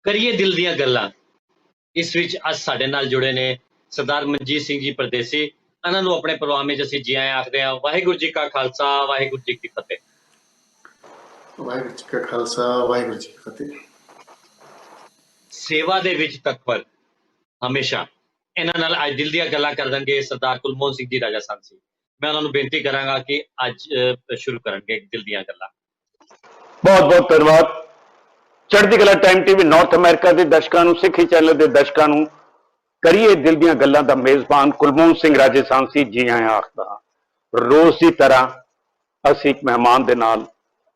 ਕਰੀਏ ਦਿਲ ਦੀਆਂ ਗੱਲਾਂ। ਇਸ ਵਿੱਚ ਅੱਜ ਸਾਡੇ ਨਾਲ ਜੁੜੇ ਨੇ ਸਰਦਾਰ ਮਨਜੀਤ ਸਿੰਘ ਜੀ ਪਰਦੇਸੀ। ਇਹਨਾਂ ਨੂੰ ਆਪਣੇ ਪ੍ਰੋਗਰਾਮ ਵਿੱਚ ਅਸੀਂ ਜੀ ਆਇਆਂ ਆਖਦੇ ਹਾਂ। ਵਾਹਿਗੁਰੂ ਜੀ ਕਾ ਖਾਲਸਾ, ਵਾਹਿਗੁਰੂ ਜੀ ਕੀ ਫਤਿਹ। ਵਾਹਿਗੁਰੂ ਜੀ ਕਾ ਖਾਲਸਾ, ਵਾਹਿਗੁਰੂ ਜੀ ਕੀ ਫਤਿਹ। ਸੇਵਾ ਦੇ ਵਿੱਚ ਤਤਪਰ ਹਮੇਸ਼ਾ ਇਹਨਾਂ ਨਾਲ ਅੱਜ ਦਿਲ ਦੀਆਂ ਗੱਲਾਂ ਕਰ ਦੇਣਗੇ ਸਰਦਾਰ ਕੁਲਮੋਹਨ ਸਿੰਘ ਜੀ ਰਾਜਾ ਸਾਂਸੀ। ਮੈਂ ਉਹਨਾਂ ਨੂੰ ਬੇਨਤੀ ਕਰਾਂਗਾ ਕਿ ਅੱਜ ਸ਼ੁਰੂ ਕਰਨਗੇ ਦਿਲ ਦੀਆਂ ਗੱਲਾਂ। ਬਹੁਤ ਬਹੁਤ ਧੰਨਵਾਦ। ਚੜ੍ਹਦੀ ਕਲਾ ਟਾਈਮ ਟੀਵੀ ਨਾਰਥ ਅਮਰੀਕਾ ਦੇ ਦਰਸ਼ਕਾਂ ਨੂੰ, ਸਿੱਖੀ ਚੈਨਲ ਦੇ ਦਰਸ਼ਕਾਂ ਨੂੰ ਕਰੀਏ ਦਿਲ ਦੀਆਂ ਗੱਲਾਂ ਦਾ ਮੇਜ਼ਬਾਨ ਕੁਲਮੋਹਨ ਸਿੰਘ ਰਾਜੇ ਸਾਂਸੀ ਜੀ ਆਇਆਂ ਆਖਦਾ ਹਾਂ। ਰੋਜ਼ ਦੀ ਤਰ੍ਹਾਂ ਅਸੀਂ ਇੱਕ ਮਹਿਮਾਨ ਦੇ ਨਾਲ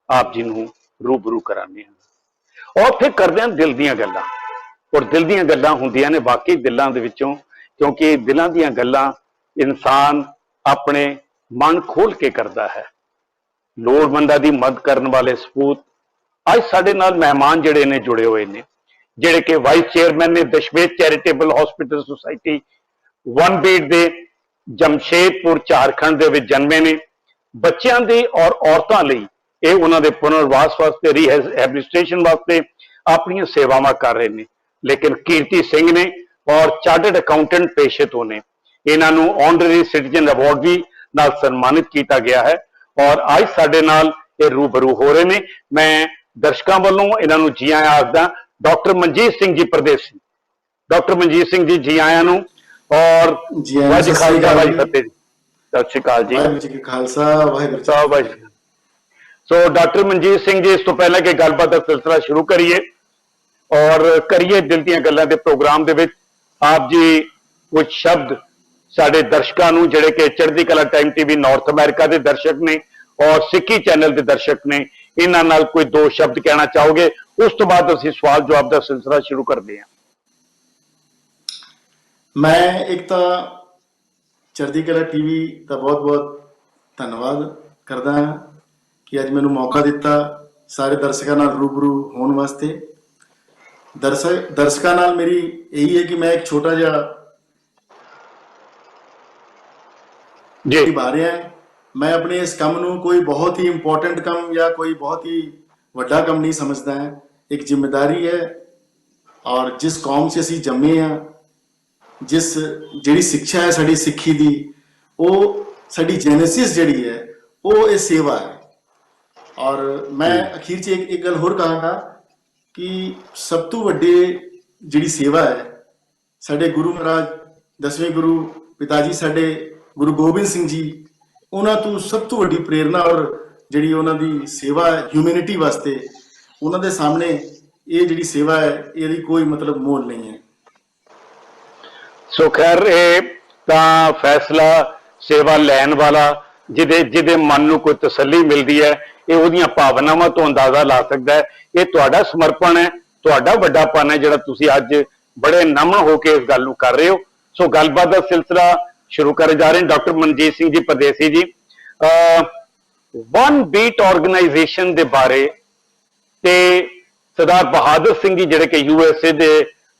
ਆਪ ਜੀ ਨੂੰ ਰੂਬਰੂ ਕਰਾਉਂਦੇ ਹਾਂ ਔਰ ਫਿਰ ਕਰਦੇ ਹਾਂ ਦਿਲ ਦੀਆਂ ਗੱਲਾਂ। ਔਰ ਦਿਲ ਦੀਆਂ ਗੱਲਾਂ ਹੁੰਦੀਆਂ ਨੇ ਵਾਕਈ ਦਿਲਾਂ ਦੇ ਵਿੱਚੋਂ, ਕਿਉਂਕਿ ਦਿਲਾਂ ਦੀਆਂ ਗੱਲਾਂ ਇਨਸਾਨ ਆਪਣੇ ਮਨ ਖੋਲ ਕੇ ਕਰਦਾ ਹੈ। ਲੋੜਵੰਦਾਂ ਦੀ ਮਦਦ ਕਰਨ ਵਾਲੇ ਸਪੂਤ ਅੱਜ ਸਾਡੇ ਨਾਲ ਮਹਿਮਾਨ ਜਿਹੜੇ ਨੇ ਜੁੜੇ ਹੋਏ ਨੇ, ਜਿਹੜੇ ਕਿ ਵਾਈਸ ਚੇਅਰਮੈਨ ਨੇ Dashmesh charitable hospital society one beat ਦੇ ਜਮਸ਼ੇਦਪੁਰ ਝਾਰਖੰਡ ਦੇ ਵਿੱਚ ਜਨਮੇ ਨੇ। ਬੱਚਿਆਂ ਦੇ ਔਰ ਔਰਤਾਂ ਲਈ ਇਹ ਉਹਨਾਂ ਦੇ ਪੁਨਰਵਾਸ ਵਾਸਤੇ, ਰੀਹੈਬਿਲਿਟੇਸ਼ਨ ਵਾਸਤੇ ਆਪਣੀਆਂ ਸੇਵਾਵਾਂ ਕਰ ਰਹੇ ਨੇ। ਲੇਕਿਨ ਕੀਰਤੀ ਸਿੰਘ ਨੇ ਔਰ ਚਾਰਟਰਡ ਅਕਾਊਂਟੈਂਟ ਪੇਸ਼ੇ ਤੋਂ ਨੇ। ਇਹਨਾਂ ਨੂੰ ਆਨਰਰੀ ਸਿਟੀਜ਼ਨ ਅਵਾਰਡ ਵੀ ਨਾਲ ਸਨਮਾਨਿਤ ਕੀਤਾ ਗਿਆ ਹੈ ਔਰ ਅੱਜ ਸਾਡੇ ਨਾਲ ਇਹ ਰੂਬਰੂ ਹੋ ਰਹੇ ਨੇ। ਮੈਂ ਦਰਸ਼ਕਾਂ ਵੱਲੋਂ ਇਹਨਾਂ ਨੂੰ ਜੀ ਆਇਆਂ ਆਖਦਾ। ਡਾਕਟਰ ਮਨਜੀਤ ਸਿੰਘ ਜੀ ਪਰਦੇਸੀ। ਡਾਕਟਰ ਮਨਜੀਤ ਸਿੰਘ ਜੀ ਜੀ ਆਇਆਂ ਨੂੰ ਔਰ ਵਾਹਿਗੁਰੂ ਖਾਲਸਾ ਵਾਹਿਗੁਰੂ ਫਤਿਹ। ਸਤਿ ਸ਼੍ਰੀ ਅਕਾਲ ਜੀ। ਵਾਹਿਗੁਰੂ ਜੀ ਕੀ ਖਾਲਸਾ, ਵਾਹਿਗੁਰੂ ਸਾਹਿਬ। ਸੋ ਡਾਕਟਰ ਮਨਜੀਤ ਸਿੰਘ ਜੀ, ਇਸ ਤੋਂ ਪਹਿਲਾਂ ਕਿ ਗੱਲਬਾਤ ਦਾ ਸਿਲਸਿਲਾ ਸ਼ੁਰੂ ਕਰੀਏ ਔਰ ਕਰੀਏ ਦਿਲ ਦੀਆਂ ਗੱਲਾਂ ਦੇ ਪ੍ਰੋਗਰਾਮ ਦੇ ਵਿੱਚ ਆਪ ਜੀ ਕੁਝ ਸ਼ਬਦ ਸਾਡੇ ਦਰਸ਼ਕਾਂ ਨੂੰ, ਜਿਹੜੇ ਕਿ ਚੜ੍ਹਦੀ ਕਲਾ ਟਾਈਮ ਟੀਵੀ ਨਾਰਥ ਅਮਰੀਕਾ ਦੇ ਦਰਸ਼ਕ ਨੇ ਔਰ ਸਿੱਖੀ ਚੈਨਲ ਦੇ ਦਰਸ਼ਕ ਨੇ, ਇਹਨਾਂ ਨਾਲ ਕੋਈ ਦੋ ਸ਼ਬਦ ਕਹਿਣਾ ਚਾਹੋਗੇ? ਉਸ ਤੋਂ ਬਾਅਦ ਅਸੀਂ ਸਵਾਲ ਜਵਾਬ ਦਾ ਸਿਲਸਿਲਾ ਸ਼ੁਰੂ ਕਰਦੇ ਹਾਂ। ਮੈਂ ਇੱਕ ਤਾਂ ਚੜ੍ਹਦੀ ਕਲਾ ਟੀਵੀ ਦਾ ਬਹੁਤ ਬਹੁਤ ਧੰਨਵਾਦ ਕਰਦਾ ਹਾਂ ਕਿ ਅੱਜ ਮੈਨੂੰ ਮੌਕਾ ਦਿੱਤਾ ਸਾਰੇ ਦਰਸ਼ਕਾਂ ਨਾਲ ਰੂਬਰੂ ਹੋਣ ਵਾਸਤੇ। ਦਰਸ਼ਕਾਂ ਨਾਲ ਮੇਰੀ ਇਹੀ ਹੈ ਕਿ ਮੈਂ ਇੱਕ ਛੋਟਾ ਜਿਹਾ ਜੀ ਨਿਭਾ ਰਿਹਾ ਹਾਂ। मैं अपने इस काम ਨੂੰ कोई बहुत ही इंपॉर्टेंट काम या कोई बहुत ही ਵੱਡਾ ਕੰਮ नहीं समझदा है। एक जिम्मेदारी है और जिस कौम से ਅਸੀਂ ਜੰਮੇ ਆ, जिस ਜਿਹੜੀ ਸਿੱਖਿਆ ਹੈ ਸਾਡੀ ਸਿੱਖੀ ਦੀ, ਉਹ ਸਾਡੀ ਜੈਨੇਸਿਸ ਜਿਹੜੀ ਹੈ ਉਹ ਇਹ ਸੇਵਾ ਹੈ। ਔਰ ਮੈਂ ਅਖੀਰ 'ਚ ਇੱਕ ਗੱਲ ਹੋਰ ਕਹਾਂਗਾ ਕਿ ਸਭ ਤੋਂ ਵੱਡੀ ਜਿਹੜੀ ਸੇਵਾ ਹੈ ਸਾਡੇ ਗੁਰੂ ਮਹਾਰਾਜ, 10ਵੇਂ ਗੁਰੂ ਪਿਤਾ ਜੀ ਸਾਡੇ ਗੁਰੂ ਗੋਬਿੰਦ ਸਿੰਘ ਜੀ, ਉਹਨਾਂ ਤੋਂ ਸਭ ਤੋਂ ਵੱਡੀ ਪ੍ਰੇਰਨਾ ਔਰ ਜਿਹੜੀ ਉਹਨਾਂ ਦੀ ਸੇਵਾ ਹੈ ਹਿਊਮੈਨਿਟੀ ਵਾਸਤੇ, ਉਹਨਾਂ ਦੇ ਸਾਹਮਣੇ ਇਹ ਜਿਹੜੀ ਸੇਵਾ ਹੈ ਇਹਦੀ ਕੋਈ ਮਤਲਬ ਮੋਲ ਨਹੀਂ ਹੈ। ਸੋ ਖੈਰ, ਇਹ ਤਾਂ ਫੈਸਲਾ ਸੇਵਾ ਲੈਣ ਵਾਲਾ ਜਿਹਦੇ ਮਨ ਨੂੰ ਕੋਈ ਤਸੱਲੀ ਮਿਲਦੀ ਹੈ, ਇਹ ਉਹਦੀਆਂ ਭਾਵਨਾਵਾਂ ਤੋਂ ਅੰਦਾਜ਼ਾ ਲਾ ਸਕਦਾ ਹੈ। ਇਹ ਤੁਹਾਡਾ ਸਮਰਪਣ ਹੈ, ਤੁਹਾਡਾ ਵੱਡਾਪਨ ਹੈ, ਜਿਹੜਾ ਤੁਸੀਂ ਅੱਜ ਬੜੇ ਨਮਨ ਹੋ ਕੇ ਇਸ ਗੱਲ ਨੂੰ ਕਰ ਰਹੇ ਹੋ। ਸੋ ਗੱਲਬਾਤ ਦਾ ਸਿਲਸਿਲਾ ਸ਼ੁਰੂ ਕਰਨ ਜਾ ਰਹੇ ਹਾਂ। ਡਾਕਟਰ ਮਨਜੀਤ ਸਿੰਘ ਜੀ ਪਰਦੇਸੀ ਜੀ, ਵਨ ਬੀਟ ਆਰਗੇਨਾਈਜੇਸ਼ਨ ਦੇ ਬਾਰੇ ਤੇ ਸਰਦਾਰ ਬਹਾਦਰ ਸਿੰਘ ਜੀ ਜਿਹੜੇ ਕਿ USA ਦੇ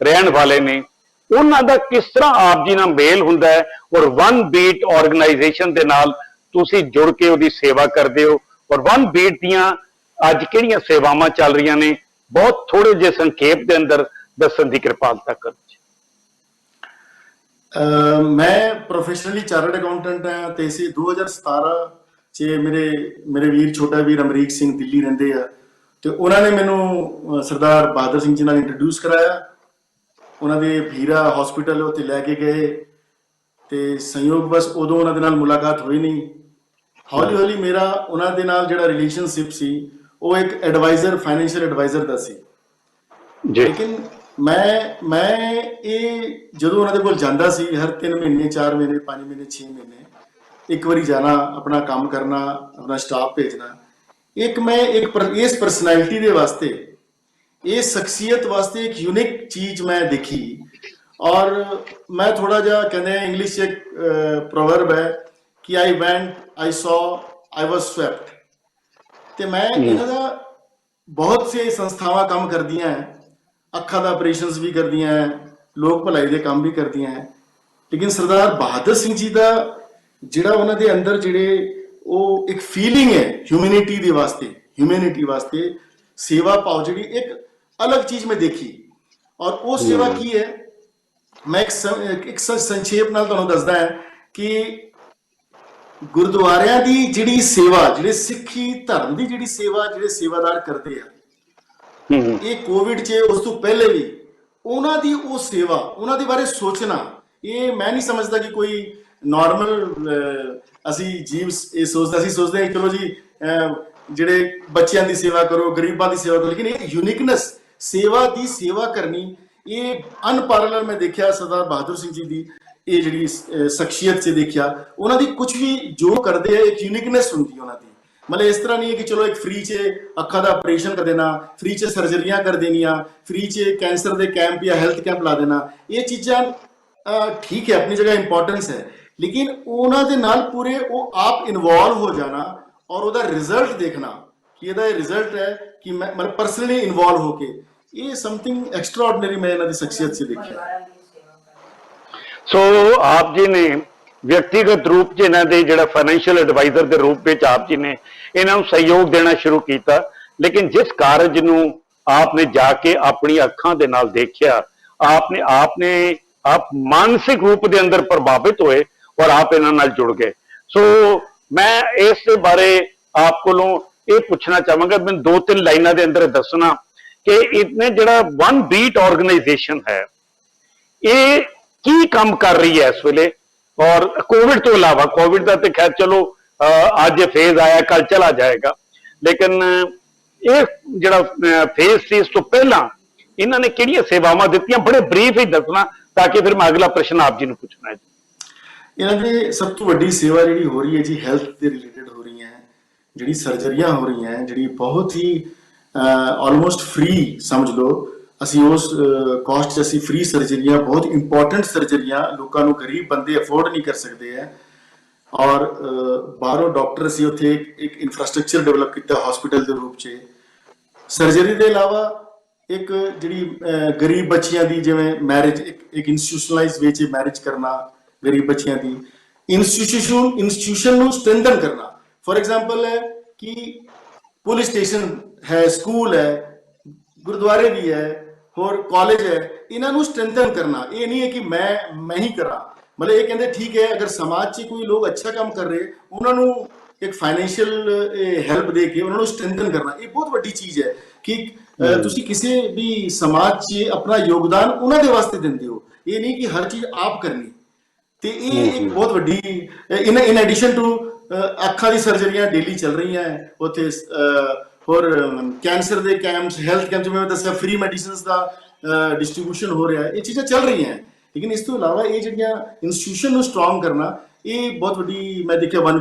ਰਹਿਣ ਵਾਲੇ ਨੇ, ਉਹਨਾਂ ਦਾ ਕਿਸ ਤਰ੍ਹਾਂ ਆਪ ਜੀ ਨਾਲ ਮੇਲ ਹੁੰਦਾ ਹੈ ਔਰ ਵਨ ਬੀਟ ਆਰਗੇਨਾਈਜੇਸ਼ਨ ਦੇ ਨਾਲ ਤੁਸੀਂ ਜੁੜ ਕੇ ਉਹਦੀ ਸੇਵਾ ਕਰਦੇ ਹੋ ਔਰ ਵਨ ਬੀਟ ਦੀਆਂ ਅੱਜ ਕਿਹੜੀਆਂ ਸੇਵਾਵਾਂ ਚੱਲ ਰਹੀਆਂ ਨੇ, ਬਹੁਤ ਥੋੜੇ ਜਿਹੇ ਸੰਖੇਪ ਦੇ ਅੰਦਰ ਦੱਸਣ ਦੀ ਕਿਰਪਾਲਤਾ ਕਰੋ। ਮੈਂ ਪ੍ਰੋਫੈਸ਼ਨਲੀ ਚਾਰਟਰਡ ਅਕਾਊਂਟੈਂਟ ਹਾਂ ਤੇ ਇਸੇ 2017 'ਚ ਮੇਰੇ ਵੀਰ, ਛੋਟਾ ਵੀਰ ਅਮਰੀਕ ਸਿੰਘ ਦਿੱਲੀ ਰਹਿੰਦੇ ਆ, ਤੇ ਉਹਨਾਂ ਨੇ ਮੈਨੂੰ ਸਰਦਾਰ ਬਹਾਦਰ ਸਿੰਘ ਜੀ ਨਾਲ ਇੰਟਰੋਡਿਊਸ ਕਰਾਇਆ। ਉਹਨਾਂ ਦੇ ਭੀਰਾ ਹਸਪੀਟਲ ਉੱਤੇ ਲੈ ਕੇ ਗਏ ਤੇ ਸੰਯੋਗ ਬਸ ਉਦੋਂ ਉਹਨਾਂ ਦੇ ਨਾਲ ਮੁਲਾਕਾਤ ਹੋਈ ਨਹੀਂ। ਹੌਲੀ ਹੌਲੀ ਮੇਰਾ ਉਹਨਾਂ ਦੇ ਨਾਲ ਜਿਹੜਾ ਰਿਲੇਸ਼ਨਸ਼ਿਪ ਸੀ ਉਹ ਇੱਕ ਐਡਵਾਈਜ਼ਰ, ਫਾਈਨੈਂਸ਼ੀਅਲ ਐਡਵਾਈਜ਼ਰ ਦਾ ਸੀ। ਲੇਕਿਨ ਮੈਂ ਇਹ ਜਦੋਂ ਉਹਨਾਂ ਦੇ ਕੋਲ ਜਾਂਦਾ ਸੀ, ਹਰ 3 ਮਹੀਨੇ 4 ਮਹੀਨੇ 5 ਮਹੀਨੇ 6 ਮਹੀਨੇ ਇੱਕ ਵਾਰੀ ਜਾਣਾ, ਆਪਣਾ ਕੰਮ ਕਰਨਾ, ਆਪਣਾ ਸਟਾਫ ਭੇਜਣਾ। ਮੈਂ ਇਸ ਪਰਸਨੈਲਿਟੀ ਦੇ ਵਾਸਤੇ, ਇਸ ਸ਼ਖਸੀਅਤ ਵਾਸਤੇ ਇੱਕ ਯੂਨਿਕ ਚੀਜ਼ ਮੈਂ ਦੇਖੀ। ਔਰ ਮੈਂ ਥੋੜਾ ਜਿਹਾ, ਕਹਿੰਦੇ ਇੰਗਲਿਸ਼ 'ਚ ਇੱਕ ਪ੍ਰੋਵਰਬ ਹੈ ਕਿ ਆਈ ਵੈਂਟ, ਆਈ ਸੌ, ਆਈ ਵਾਜ਼ ਸਵੈਪਟ। ਤੇ ਮੈਂ ਇਹਨਾਂ ਦਾ ਬਹੁਤ ਸੇ ਸੰਸਥਾਵਾਂ ਕੰਮ ਕਰਦੀਆਂ ਹੈ, ਅੱਖਾਂ ਦਾ ਆਪਰੇਸ਼ਨਸ ਵੀ ਕਰਦੀਆਂ ਹੈ, ਲੋਕ ਭਲਾਈ ਦੇ ਕੰਮ ਵੀ ਕਰਦੀਆਂ ਹੈ। ਲੇਕਿਨ ਸਰਦਾਰ ਬਹਾਦਰ ਸਿੰਘ ਜੀ ਦਾ ਜਿਹੜਾ ਉਹਨਾਂ ਦੇ ਅੰਦਰ ਜਿਹੜੇ ਉਹ ਇੱਕ ਫੀਲਿੰਗ ਹੈ ਹਿਊਮੈਨਿਟੀ ਦੇ ਵਾਸਤੇ, ਹਿਊਮੈਨਿਟੀ ਵਾਸਤੇ ਸੇਵਾ ਭਾਵ, ਜਿਹੜੀ ਇੱਕ ਅਲੱਗ ਚੀਜ਼ ਮੈਂ ਦੇਖੀ। ਔਰ ਉਹ ਸੇਵਾ ਕੀ ਹੈ, ਮੈਂ ਇੱਕ ਸੰਖੇਪ ਨਾਲ ਤੁਹਾਨੂੰ ਦੱਸਦਾ ਹਾਂ ਕਿ ਗੁਰਦੁਆਰਿਆਂ ਦੀ ਜਿਹੜੀ ਸੇਵਾ, ਜਿਹੜੇ ਸਿੱਖੀ ਧਰਮ ਦੀ ਜਿਹੜੀ ਸੇਵਾ ਜਿਹੜੇ ਸੇਵਾਦਾਰ ਕਰਦੇ ਆ, ਇਹ ਕੋਵਿਡ 'ਚ ਉਸ ਤੋਂ ਪਹਿਲੇ ਵੀ ਉਹਨਾਂ ਦੀ ਉਹ ਸੇਵਾ, ਉਹਨਾਂ ਦੇ ਬਾਰੇ ਸੋਚਣਾ, ਇਹ ਮੈਂ ਨਹੀਂ ਸਮਝਦਾ ਕਿ ਕੋਈ ਨਾਰਮਲ ਅਸੀਂ ਜੀਵ ਇਹ ਸੋਚਦਾ, ਅਸੀਂ ਸੋਚਦੇ ਹਾਂ ਚਲੋ ਜੀ ਜਿਹੜੇ ਬੱਚਿਆਂ ਦੀ ਸੇਵਾ ਕਰੋ, ਗਰੀਬਾਂ ਦੀ ਸੇਵਾ ਕਰੋ, ਲੇਕਿਨ ਇਹ ਯੂਨੀਕਨੈਸ ਸੇਵਾ ਦੀ ਸੇਵਾ ਕਰਨੀ, ਇਹ ਅਨਪੈਰਲਲ ਮੈਂ ਦੇਖਿਆ ਸਰਦਾਰ ਬਹਾਦਰ ਸਿੰਘ ਜੀ ਦੀ ਇਹ ਜਿਹੜੀ ਸ਼ਖਸੀਅਤ 'ਚ ਦੇਖਿਆ, ਉਹਨਾਂ ਦੀ ਕੁਝ ਵੀ ਜੋ ਕਰਦੇ ਆ ਇੱਕ ਯੂਨੀਕਨੈਸ ਹੁੰਦੀ ਉਹਨਾਂ ਦੀ। ਮਤਲਬ ਇਸ ਤਰ੍ਹਾਂ ਨਹੀਂ ਹੈ ਕਿ ਚਲੋ ਇੱਕ ਫ੍ਰੀ 'ਚ ਅੱਖਾਂ ਦਾ ਆਪਰੇਸ਼ਨ ਕਰ ਦੇਣਾ, ਫ੍ਰੀ 'ਚ ਸਰਜਰੀਆਂ ਕਰ ਦੇਣੀਆਂ, ਫ੍ਰੀ 'ਚ ਕੈਂਸਰ ਦੇ ਕੈਂਪ ਜਾਂ ਹੈਲਥ ਕੈਂਪ ਲਾ ਦੇਣਾ, ਇਹ ਚੀਜ਼ਾਂ ਠੀਕ ਹੈ ਆਪਣੀ ਜਗ੍ਹਾ ਇੰਪੋਰਟੈਂਸ ਹੈ, ਲੇਕਿਨ ਉਹਨਾਂ ਦੇ ਨਾਲ ਪੂਰੇ ਉਹ ਆਪ ਇਨਵੋਲਵ ਹੋ ਜਾਣਾ ਔਰ ਉਹਦਾ ਰਿਜ਼ਲਟ ਦੇਖਣਾ ਕਿ ਇਹਦਾ ਇਹ ਰਿਜ਼ਲਟ ਹੈ ਕਿ ਮੈਂ ਮਤਲਬ ਪਰਸਨਲੀ ਇਨਵੋਲਵ ਹੋ ਕੇ, ਇਹ ਸਮਥਿੰਗ ਐਕਸਟਰਾਆਰਡੀਨਰੀ ਮੈਂ ਇਹਨਾਂ ਦੀ ਸ਼ਖਸੀਅਤ 'ਚ ਦੇਖਿਆ। ਸੋ ਆਪ ਜੀ ਨੇ ਵਿਅਕਤੀਗਤ ਰੂਪ 'ਚ ਇਹਨਾਂ ਦੇ ਜਿਹੜਾ ਫਾਈਨੈਂਸ਼ੀਅਲ ਐਡਵਾਈਜ਼ਰ ਦੇ ਰੂਪ ਵਿੱਚ ਆਪ ਜੀ ਨੇ ਇਹਨਾਂ ਨੂੰ ਸਹਿਯੋਗ ਦੇਣਾ ਸ਼ੁਰੂ ਕੀਤਾ, ਲੇਕਿਨ ਜਿਸ ਕਾਰਜ ਨੂੰ ਆਪ ਨੇ ਜਾ ਕੇ ਆਪਣੀ ਅੱਖਾਂ ਦੇ ਨਾਲ ਦੇਖਿਆ, ਆਪ ਮਾਨਸਿਕ ਰੂਪ ਦੇ ਅੰਦਰ ਪ੍ਰਭਾਵਿਤ ਹੋਏ ਔਰ ਆਪ ਇਹਨਾਂ ਨਾਲ ਜੁੜ ਗਏ। ਸੋ ਮੈਂ ਇਸ ਦੇ ਬਾਰੇ ਆਪ ਕੋਲੋਂ ਇਹ ਪੁੱਛਣਾ ਚਾਹਾਂਗਾ, ਮੈਂ 2-3 ਲਾਈਨਾਂ ਦੇ ਅੰਦਰ ਦੱਸਣਾ ਕਿ ਇਹਨੇ ਜਿਹੜਾ ਵਨ ਬੀਟ ਆਰਗੇਨਾਈਜੇਸ਼ਨ ਹੈ, ਇਹ ਕੀ ਕੰਮ ਕਰ ਰਹੀ ਹੈ ਇਸ ਵੇਲੇ, ਔਰ ਕੋਵਿਡ ਤੋਂ ਇਲਾਵਾ, ਕੋਵਿਡ ਦਾ ਤੇ ਖੈਰ ਚਲੋ ਅੱਜ ਫੇਜ਼ ਆਇਆ ਕੱਲ ਚਲਾ ਜਾਏਗਾ, ਲੇਕਿਨ ਇਹ ਜਿਹੜਾ ਫੇਜ਼ ਸੀ ਇਸ ਤੋਂ ਪਹਿਲਾਂ ਇਹਨਾਂ ਨੇ ਕਿਹੜੀਆਂ ਸੇਵਾਵਾਂ ਦਿੱਤੀਆਂ, ਬੜੇ ਬਰੀਫ ਹੀ ਦੱਸਣਾ ਤਾਂ ਕਿ ਫਿਰ ਮੈਂ ਅਗਲਾ ਪ੍ਰਸ਼ਨ ਆਪ ਜੀ ਨੂੰ ਪੁੱਛਣਾ ਹੈ। ਇਹਨਾਂ ਦੀ ਸਭ ਤੋਂ ਵੱਡੀ ਸੇਵਾ ਜਿਹੜੀ ਹੋ ਰਹੀ ਹੈ ਜੀ ਹੈਲਥ ਦੇ ਰਿਲੇਟਡ ਹੋ ਰਹੀ ਹੈ, ਜਿਹੜੀ ਸਰਜਰੀਆਂ ਹੋ ਰਹੀਆਂ, ਜਿਹੜੀ ਬਹੁਤ ਹੀ ਆਲਮੋਸਟ ਫ੍ਰੀ ਸਮਝ ਲਓ, ਅਸੀਂ ਉਸ ਕਾਸਟ 'ਚ ਅਸੀਂ ਫ੍ਰੀ ਸਰਜਰੀਆਂ, ਬਹੁਤ ਇੰਪੋਰਟੈਂਟ ਸਰਜਰੀਆਂ ਲੋਕਾਂ ਨੂੰ, ਗਰੀਬ ਬੰਦੇ ਅਫੋਰਡ ਨਹੀਂ ਕਰ ਸਕਦੇ ਹੈ, ਔਰ ਬਾਹਰੋਂ ਡਾਕਟਰ ਅਸੀਂ ਉੱਥੇ ਇੱਕ ਇਨਫਰਾਸਟ੍ਰਕਚਰ ਡਿਵੈਲਪ ਕੀਤਾ ਹਸਪੀਟਲ ਦੇ ਰੂਪ 'ਚ। ਸਰਜਰੀ ਦੇ ਇਲਾਵਾ ਇੱਕ ਜਿਹੜੀ ਗਰੀਬ ਬੱਚਿਆਂ ਦੀ ਜਿਵੇਂ ਮੈਰਿਜ, ਇੱਕ ਇੰਸਟੀਟਿਊਸ਼ਨਲਾਈਜ਼ ਵੇ 'ਚ ਮੈਰਿਜ ਕਰਨਾ ਗਰੀਬ ਬੱਚਿਆਂ ਦੀ, ਇੰਸਟੀਟਿਊਸ਼ਨ ਨੂੰ ਸਟਰੈਂਥਨ ਕਰਨਾ। ਫॉर एग्जांपल है कि पुलिस स्टेशन है, स्कूल है, गुरुद्वारे भी है और कॉलेज है, इन्हों स्ट्रेंथन करना। ये नहीं है कि मैं ही करा, मतलब ये कहते ठीक है अगर समाज से कोई लोग अच्छा काम कर रहे उन्होंने एक फाइनेंशियल हेल्प दे के उन्होंने स्ट्रेंथन करना, ये बहुत बड़ी चीज है कि तुसी किसी भी समाज से अपना योगदान उन्होंने वास्ते देंदे हो, ये नहीं कि हर चीज आप करनी। तो ये एक बहुत बड़ी इन एडिशन टू ਅੱਖਾਂ ਦੀ ਸਰਜਰੀਆਂ ਡੇਲੀ ਚੱਲ ਰਹੀਆਂ ਉੱਥੇ, ਹੋਰ ਕੈਂਸਰ ਦੇ ਕੈਂਪਸ, ਹੈਲਥ ਕੈਂਪ, ਜਿਵੇਂ ਮੈਂ ਦੱਸਿਆ ਫ੍ਰੀ ਮੈਡੀਸਿਨਸ ਦਾ ਡਿਸਟ੍ਰੀਬਿਊਸ਼ਨ ਹੋ ਰਿਹਾ, ਇਹ ਚੀਜ਼ਾਂ ਚੱਲ ਰਹੀਆਂ। ਲੇਕਿਨ ਇਸ ਤੋਂ ਇਲਾਵਾ ਇਹ ਜਿਹੜੀਆਂ ਇੰਸਟੀਟਿਊਸ਼ਨ ਨੂੰ ਸਟਰੋਂਗ ਕਰਨਾ, ਇਹ ਬਹੁਤ ਵੱਡੀ ਮੈਂ ਦੇਖਿਆ ਵਨ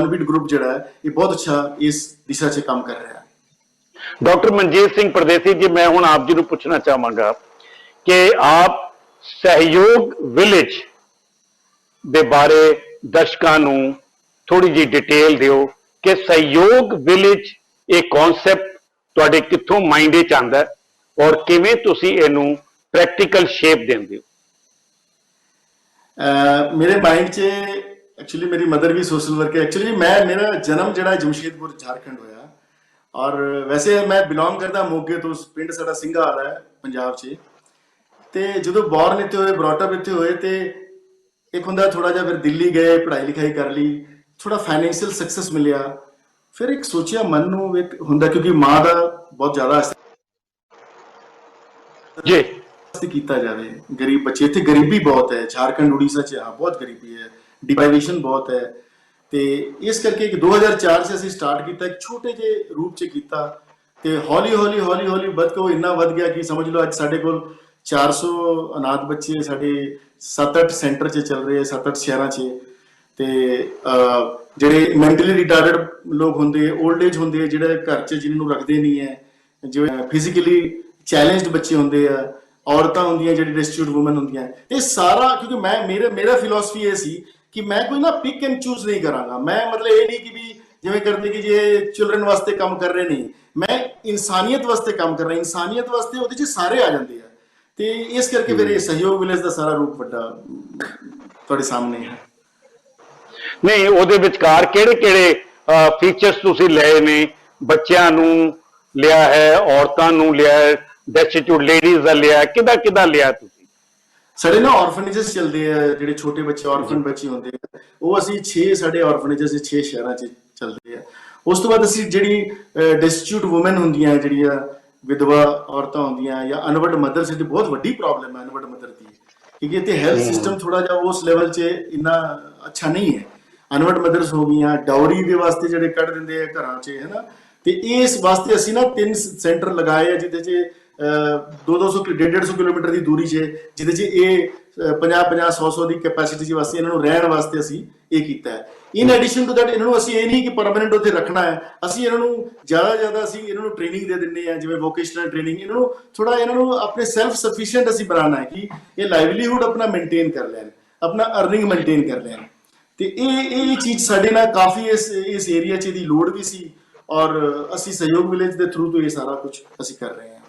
ਬੀਟ ਗਰੁੱਪ ਜਿਹੜਾ ਹੈ ਇਹ ਬਹੁਤ ਅੱਛਾ ਇਸ ਦਿਸ਼ਾ 'ਚ ਕੰਮ ਕਰ ਰਿਹਾ ਹੈ। ਡਾਕਟਰ ਮਨਜੀਤ ਸਿੰਘ ਪਰਦੇਸੀ ਜੀ, ਮੈਂ ਹੁਣ ਆਪ ਜੀ ਨੂੰ ਪੁੱਛਣਾ ਚਾਹਾਂਗਾ ਕਿ ਆਪ ਸਹਿਯੋਗ ਵਿਲੇਜ ਦੇ ਬਾਰੇ ਦਰਸ਼ਕਾਂ ਨੂੰ थोड़ी जी डिटेल दियो कि सहयोग विलेज एक कॉन्सेप्ट तुहाडे कित्थों माइंड च आंदा है और किवें तुसीं इहनूं प्रैक्टिकल शेप देंदे हो? मेरे माइंड च एक्चुअली मेरी मदर भी सोशल वर्क है। एक्चुअली मेरा जन्म जिहड़ा जमशेदपुर झारखंड होया, और वैसे मैं बिलोंग करदा मोगे तो, पिंड साडा ਸਿੰਘਾਲ है पंजाब च, ते जदों बॉर्न इत्थे होए, ब्रॉटअप इत्थे होए, ते एक हुंदा थोड़ा जिहा फिर दिल्ली गए, पढ़ाई लिखाई कर ली, थोड़ा फाइनेंशियल सक्सेस मिलिया, फिर एक सोचिया मन नूं एक हुंदा क्योंकि मां दा बहुत ज्यादा जी कीता जावे, गरीब बच्चे इत्थे गरीबी बहुत है, झारखंड उड़ीसा च हाँ बहुत गरीबी है, डिप्राइवेशन बहुत है, ते इस करके 2004 से ਅਸੀਂ स्टार्ट किया, एक छोटे जे रूप च किया, ते हौली हौली बद के इन्ना वध गया कि समझ लो अज साडे कोल 400 अनाथ बच्चे साडे 7-8 सेंटर च चल रहे हैं, 7-8 शहरां च। ਤੇ ਜਿਹੜੇ ਮੈਂਟਲੀ ਰਿਟਾਰਡਡ ਲੋਕ ਹੁੰਦੇ, 올ਡ ਏਜ ਹੁੰਦੇ, ਜਿਹੜੇ ਘਰ 'ਚ ਜਿਹਨਾਂ ਨੂੰ ਰੱਖਦੇ ਨਹੀਂ ਹੈ, ਜਿਵੇਂ ਫਿਜ਼ੀਕਲੀ ਚੈਲੰਜਡ ਬੱਚੇ ਹੁੰਦੇ ਆ, ਔਰਤਾਂ ਹੁੰਦੀਆਂ ਜਿਹੜੀ ਡਿਸਟ੍ਰੀਬਿਊਟ ਵੂਮਨ ਹੁੰਦੀਆਂ, ਇਹ ਸਾਰਾ ਕਿਉਂਕਿ ਮੇਰਾ ਫਿਲਾਸਫੀ ਇਹ ਸੀ ਕਿ ਮੈਂ ਕੋਈ ਨਾ ਪਿਕ ਐਂਡ ਚੂਜ਼ ਨਹੀਂ ਕਰਾਂਗਾ। ਮੈਂ ਮਤਲਬ ਇਹ ਨਹੀਂ ਕਿ ਵੀ ਜਿਵੇਂ ਕਰਦੇ ਕਿ ਜੇ ਚਿਲਡਰਨ ਵਾਸਤੇ ਕੰਮ ਕਰ ਰਹੇ ਨਹੀਂ, ਮੈਂ ਇਨਸਾਨੀਅਤ ਵਾਸਤੇ ਕੰਮ ਕਰ ਰਿਹਾ, ਇਨਸਾਨੀਅਤ ਵਾਸਤੇ ਉਹਦੇ 'ਚ ਸਾਰੇ ਆ ਜਾਂਦੇ ਆ। ਤੇ ਇਸ ਕਰਕੇ ਫਿਰ ਇਹ ਸਹਿਯੋਗ ਵਿਲੇਜ ਦਾ ਸਾਰਾ ਰੂਪ ਵੱਡਾ ਤੁਹਾਡੇ ਸਾਹਮਣੇ ਹੈ। ਨਹੀਂ, ਉਹਦੇ ਵਿਚਕਾਰ ਕਿਹੜੇ ਫੀਚਰਸ ਤੁਸੀਂ ਲਏ ਨੇ? ਬੱਚਿਆਂ ਨੂੰ ਲਿਆ ਹੈ, ਔਰਤਾਂ ਨੂੰ ਲਿਆ ਹੈ, ਡੈਸਟੀਟਿਊਟ ਲੇਡੀਜ਼ ਦਾ ਲਿਆ, ਕਿੱਦਾਂ ਲਿਆ ਤੁਸੀਂ? ਸਾਡੇ ਨਾ ਆਰਫਨੇजेस ਚੱਲਦੇ ਆ, ਜਿਹੜੇ ਛੋਟੇ ਬੱਚੇ ਆਰਫਨ ਬੱਚੇ ਹੁੰਦੇ ਆ, ਉਹ ਅਸੀਂ 6 ਸਾਡੇ ਆਰਫਨੇजेस 6 ਸ਼ਹਿਰਾਂ 'ਚ ਚੱਲਦੇ ਆ। ਉਸ ਤੋਂ ਬਾਅਦ ਅਸੀਂ ਜਿਹੜੀ ਡੈਸਟੀਟਿਊਟ ਵੂਮਨ ਹੁੰਦੀਆਂ, ਜਿਹੜੀਆਂ ਵਿਧਵਾ ਔਰਤਾਂ ਹੁੰਦੀਆਂ ਜਾਂ ਅਨਵਰਡ ਮਦਰਸ, ਦੀ ਬਹੁਤ ਵੱਡੀ ਪ੍ਰੋਬਲਮ ਹੈ ਅਨਵਰਡ ਮਦਰ ਦੀ, ਕਿਉਂਕਿ ਇੱਥੇ ਹੈਲਥ ਸਿਸਟਮ ਥੋੜਾ ਜਿਹਾ ਉਸ ਲੈਵਲ 'ਚ ਇੰਨਾ ਅੱਛਾ ਨਹੀਂ ਹੈ। ਅਨਵਰਡ ਮਦਰਸ ਹੋ ਗਈਆਂ, ਡਾਉਰੀ ਦੇ ਵਾਸਤੇ ਜਿਹੜੇ ਕੱਢ ਦਿੰਦੇ ਆ ਘਰਾਂ 'ਚ, ਹੈ ਨਾ। ਤੇ ਇਸ ਵਾਸਤੇ ਅਸੀਂ ਨਾ 3 ਸੈਂਟਰ ਲਗਾਏ ਆ, ਜਿਹਦੇ 'ਚ 200 150 ਕਿਲੋਮੀਟਰ ਦੀ ਦੂਰੀ 'ਚ, ਜਿਹਦੇ 'ਚ ਇਹ 50 100 ਦੀ ਕੈਪੈਸਿਟੀ ਵਾਸਤੇ ਇਹਨਾਂ ਨੂੰ ਰਹਿਣ ਵਾਸਤੇ ਅਸੀਂ ਇਹ ਕੀਤਾ ਹੈ। ਇਨ ਐਡੀਸ਼ਨ ਟੂ ਦੈਟ, ਇਹਨਾਂ ਨੂੰ ਅਸੀਂ ਇਹ ਨਹੀਂ ਕਿ ਪਰਮਾਨੈਂਟ ਉੱਥੇ ਰੱਖਣਾ ਹੈ, ਅਸੀਂ ਇਹਨਾਂ ਨੂੰ ਜ਼ਿਆਦਾ ਅਸੀਂ ਇਹਨਾਂ ਨੂੰ ਟ੍ਰੇਨਿੰਗ ਦੇ ਦਿੰਦੇ ਆ, ਜਿਵੇਂ ਵੋਕੇਸ਼ਨਲ ਟ੍ਰੇਨਿੰਗ। ਇਹਨਾਂ ਨੂੰ ਥੋੜਾ ਇਹਨਾਂ ਨੂੰ ਆਪਣੇ ਸੈਲਫ ਸਫੀਸ਼ੀਐਂਟ ਅਸੀਂ ਬਣਾਉਣਾ ਹੈ ਕਿ ਇਹ ਲਾਈਵਲੀਹੁੱਡ ਆਪਣਾ ਮੇਨਟੇਨ ਕਰ ਲੈਣ, ਆਪਣਾ ਅਰਨਿੰਗ ਮੇਨਟੇਨ ਕਰ ਲੈਣ। ਤੇ ਇਹ ਚੀਜ਼ ਸਾਡੇ ਨਾਲ ਕਾਫੀ ਇਸ ਏਰੀਆ 'ਚ ਇਹਦੀ ਲੋੜ ਵੀ ਸੀ, ਔਰ ਅਸੀਂ ਸਹਿਯੋਗ ਵਿਲੇਜ ਦੇ ਥਰੂ ਤੋਂ ਇਹ ਸਾਰਾ ਕੁਝ ਅਸੀਂ ਕਰ ਰਹੇ ਹਾਂ।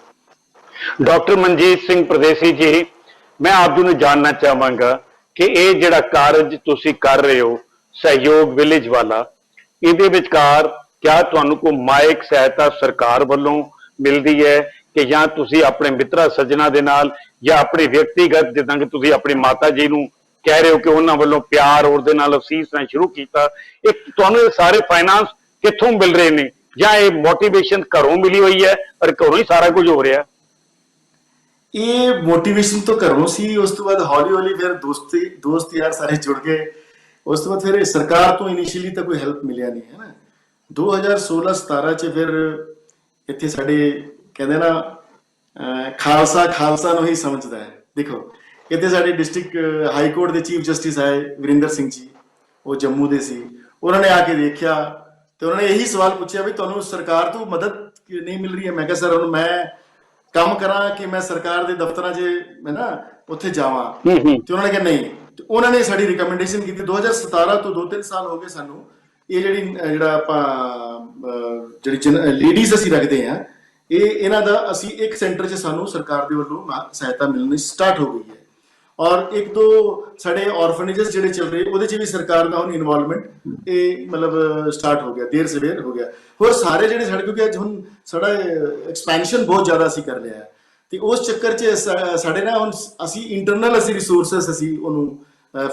ਡਾਕਟਰ ਮਨਜੀਤ ਸਿੰਘ ਪ੍ਰਦੇਸੀ ਜੀ, ਮੈਂ ਆਪ ਜੀ ਨੂੰ ਜਾਣਨਾ ਚਾਹਾਂਗਾ ਕਿ ਇਹ ਜਿਹੜਾ ਕਾਰਜ ਤੁਸੀਂ ਕਰ ਰਹੇ ਹੋ ਸਹਿਯੋਗ ਵਿਲੇਜ ਵਾਲਾ, ਇਹਦੇ ਵਿਚਕਾਰ ਕਿਆ ਤੁਹਾਨੂੰ ਕੋਈ ਮਾਇਕ ਸਹਾਇਤਾ ਸਰਕਾਰ ਵੱਲੋਂ ਮਿਲਦੀ ਹੈ ਕਿ ਜਾਂ ਤੁਸੀਂ ਆਪਣੇ ਮਿੱਤਰਾਂ ਸੱਜਣਾ ਦੇ ਨਾਲ ਜਾਂ ਆਪਣੇ ਵਿਅਕਤੀਗਤ, ਜਿੱਦਾਂ ਕਿ ਤੁਸੀਂ ਆਪਣੀ ਮਾਤਾ ਜੀ ਨੂੰ ਕਹਿ ਰਹੇ ਹੋ ਕਿ ਉਹਨਾਂ ਵੱਲੋਂ ਪਿਆਰ ਔਰ ਦੇ ਨਾਲ ਅਸੀਸ ਨਾਲ ਸ਼ੁਰੂ ਕੀਤਾ, ਇਹ ਤੁਹਾਨੂੰ ਇਹ ਸਾਰੇ ਫਾਈਨਾਂਸ ਕਿੱਥੋਂ ਮਿਲ ਰਹੇ ਨੇ, ਜਾਂ ਇਹ ਮੋਟੀਵੇਸ਼ਨ ਘਰੋਂ ਮਿਲੀ ਹੋਈ ਹੈ ਔਰ ਘਰੋਂ ਹੀ ਸਾਰਾ ਕੁਝ ਹੋ ਰਿਹਾ? ਇਹ ਮੋਟੀਵੇਸ਼ਨ ਤੋਂ ਘਰੋਂ ਸੀ, ਉਸ ਤੋਂ ਬਾਅਦ ਹੌਲੀ ਫਿਰ ਦੋਸਤ ਯਾਰ ਸਾਰੇ ਜੁੜ ਗਏ। ਉਸ ਤੋਂ ਬਾਅਦ ਫਿਰ ਸਰਕਾਰ ਤੋਂ ਇਨੀਸ਼ੀਅਲੀ ਤਾਂ ਕੋਈ ਹੈਲਪ ਮਿਲਿਆ ਨਹੀਂ, ਹੈ ਨਾ। 2016-17 ਚ ਫਿਰ ਇੱਥੇ ਸਾਡੇ ਕਹਿੰਦੇ ਨਾ ਖਾਲਸਾ ਨੂੰ ਹੀ ਸਮਝਦਾ ਹੈ। ਦੇਖੋ, ਇੱਥੇ ਸਾਡੇ ਡਿਸਟ੍ਰਿਕਟ ਹਾਈ ਕੋਰਟ ਦੇ ਚੀਫ ਜਸਟਿਸ ਆਏ ਵਰਿੰਦਰ ਸਿੰਘ ਜੀ, ਉਹ ਜੰਮੂ ਦੇ ਸੀ। ਉਹਨਾਂ ਨੇ ਆ ਕੇ ਦੇਖਿਆ ਤੇ ਉਹਨਾਂ ਨੇ ਇਹੀ ਸਵਾਲ ਪੁੱਛਿਆ ਵੀ ਤੁਹਾਨੂੰ ਸਰਕਾਰ ਤੋਂ ਮਦਦ ਨਹੀਂ ਮਿਲ ਰਹੀ ਹੈ। ਮੈਂ ਕਿਹਾ ਸਰ, ਹੁਣ ਮੈਂ ਕੰਮ ਕਰਾਂ ਕਿ ਮੈਂ ਸਰਕਾਰ ਦੇ ਦਫ਼ਤਰਾਂ 'ਚ ਮੈਂ ਨਾ ਉੱਥੇ ਜਾਵਾਂ? ਤੇ ਉਹਨਾਂ ਨੇ ਕਿਹਾ ਨਹੀਂ। ਤੇ ਉਹਨਾਂ ਨੇ ਸਾਡੀ ਰਿਕਮੈਂਡੇਸ਼ਨ ਕੀਤੀ। 2017 ਤੋਂ 2-3 ਸਾਲ ਹੋ ਗਏ ਸਾਨੂੰ ਇਹ ਜਿਹੜਾ ਆਪਾਂ ਜਿਹੜੀ ਲੇਡੀਜ਼ ਅਸੀਂ ਰੱਖਦੇ ਹਾਂ, ਇਹਨਾਂ ਦਾ ਅਸੀਂ ਇੱਕ ਸੈਂਟਰ 'ਚ ਸਾਨੂੰ ਸਰਕਾਰ ਦੇ ਵੱਲੋਂ ਸਹਾਇਤਾ ਮਿਲਣੀ ਸਟਾਰਟ ਹੋ ਗਈ ਹੈ। ਔਰ 1-2 ਸਾਡੇ ਆਰਫਨੇजेस ਜਿਹੜੇ ਚੱਲ ਰਹੇ, ਉਹਦੇ 'ਚ ਵੀ ਸਰਕਾਰ ਦਾ ਹੁਣ ਇਨਵੋਲਵਮੈਂਟ ਇਹ ਮਤਲਬ ਸਟਾਰਟ ਹੋ ਗਿਆ, ਦੇਰ ਸਵੇਰ ਹੋ ਗਿਆ। ਹੋਰ ਸਾਰੇ ਜਿਹੜੇ ਸਾਡੇ, ਕਿਉਂਕਿ ਅੱਜ ਹੁਣ ਸਾਡਾ ਐਕਸਪੈਂਸ਼ਨ ਬਹੁਤ ਜ਼ਿਆਦਾ ਅਸੀਂ ਕਰ ਲਿਆ ਹੈ, ਤੇ ਉਸ ਚੱਕਰ 'ਚ ਸਾਡੇ ਨਾ ਹੁਣ ਅਸੀਂ ਇੰਟਰਨਲ ਰਿਸੋਰਸਸ ਅਸੀਂ ਉਹਨੂੰ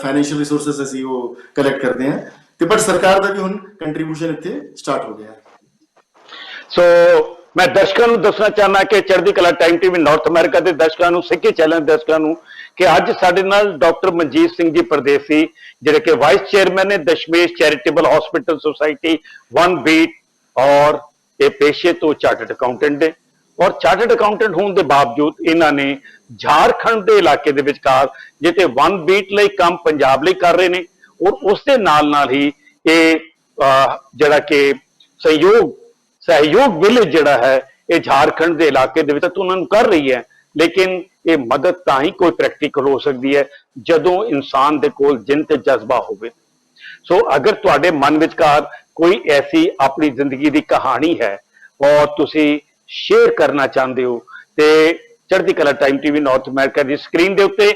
ਫਾਈਨੈਂਸ਼ੀਅਲ ਰਿਸੋਰਸਸ ਅਸੀਂ ਉਹ ਕਲੈਕਟ ਕਰਦੇ ਹਾਂ, ਤੇ ਬਟ ਸਰਕਾਰ ਦਾ ਵੀ ਹੁਣ ਕੰਟਰੀਬਿਊਸ਼ਨ ਇੱਥੇ ਸਟਾਰਟ ਹੋ ਗਿਆ। ਸੋ ਮੈਂ ਦਰਸ਼ਕਾਂ ਨੂੰ ਦੱਸਣਾ ਚਾਹੁੰਦਾ ਕਿ ਚੜ੍ਹਦੀ ਕਲਾ ਟਾਈਮ ਟੀਵੀ ਨਾਰਥ ਅਮਰੀਕਾ ਦੇ ਦਰਸ਼ਕਾਂ ਨੂੰ, ਸਿੱਖੀ ਚੈਨਲ ਦੇ ਦਰਸ਼ਕਾਂ ਨੂੰ, ਕਿ ਅੱਜ ਸਾਡੇ ਨਾਲ ਡਾਕਟਰ ਮਨਜੀਤ ਸਿੰਘ ਜੀ ਪ੍ਰਦੇਸੀ, ਜਿਹੜੇ ਕਿ ਵਾਈਸ ਚੇਅਰਮੈਨ ਨੇ Dashmesh charitable hospital society one beat, ਔਰ ਇਹ ਪੇਸ਼ੇ ਤੋਂ ਚਾਰਟਰਡ ਅਕਾਊਂਟੈਂਟ ਨੇ। ਔਰ ਚਾਰਟਰਡ ਅਕਾਊਂਟੈਂਟ ਹੋਣ ਦੇ ਬਾਵਜੂਦ ਇਹਨਾਂ ਨੇ ਝਾਰਖੰਡ ਦੇ ਇਲਾਕੇ ਦੇ ਵਿਚਕਾਰ ਜਿੱਥੇ ਵਨ ਬੀਟ ਲਈ ਕੰਮ ਪੰਜਾਬ ਲਈ ਕਰ ਰਹੇ ਨੇ, ਔਰ ਉਸ ਦੇ ਨਾਲ ਹੀ ਇਹ ਜਿਹੜਾ ਕਿ ਸਹਿਯੋਗ ਵਿਲੇਜ ਜਿਹੜਾ ਹੈ ਇਹ ਝਾਰਖੰਡ ਦੇ ਇਲਾਕੇ ਦੇ ਵਿੱਚ ਤਾਂ ਉਹਨਾਂ ਨੂੰ ਕਰ ਰਹੀ ਹੈ। ਲੇਕਿਨ ਇਹ ਮਦਦ ਤਾਂ ਹੀ ਕੋਈ ਪ੍ਰੈਕਟੀਕਲ ਹੋ ਸਕਦੀ ਹੈ ਜਦੋਂ ਇਨਸਾਨ ਦੇ ਕੋਲ ਜਿੰਨ ਤੇ ਜਜ਼ਬਾ ਹੋਵੇ। ਸੋ ਅਗਰ ਤੁਹਾਡੇ ਮਨ ਵਿਚਕਾਰ ਕੋਈ ਐਸੀ ਆਪਣੀ ਜ਼ਿੰਦਗੀ ਦੀ ਕਹਾਣੀ ਹੈ ਔਰ ਤੁਸੀਂ ਸ਼ੇਅਰ ਕਰਨਾ ਚਾਹੁੰਦੇ ਹੋ, ਤੇ ਚੜ੍ਹਦੀ ਕਲਾ ਟਾਈਮ ਟੀਵੀ ਨਾਰਥ ਅਮਰੀਕਾ ਦੀ ਸਕਰੀਨ ਦੇ ਉੱਤੇ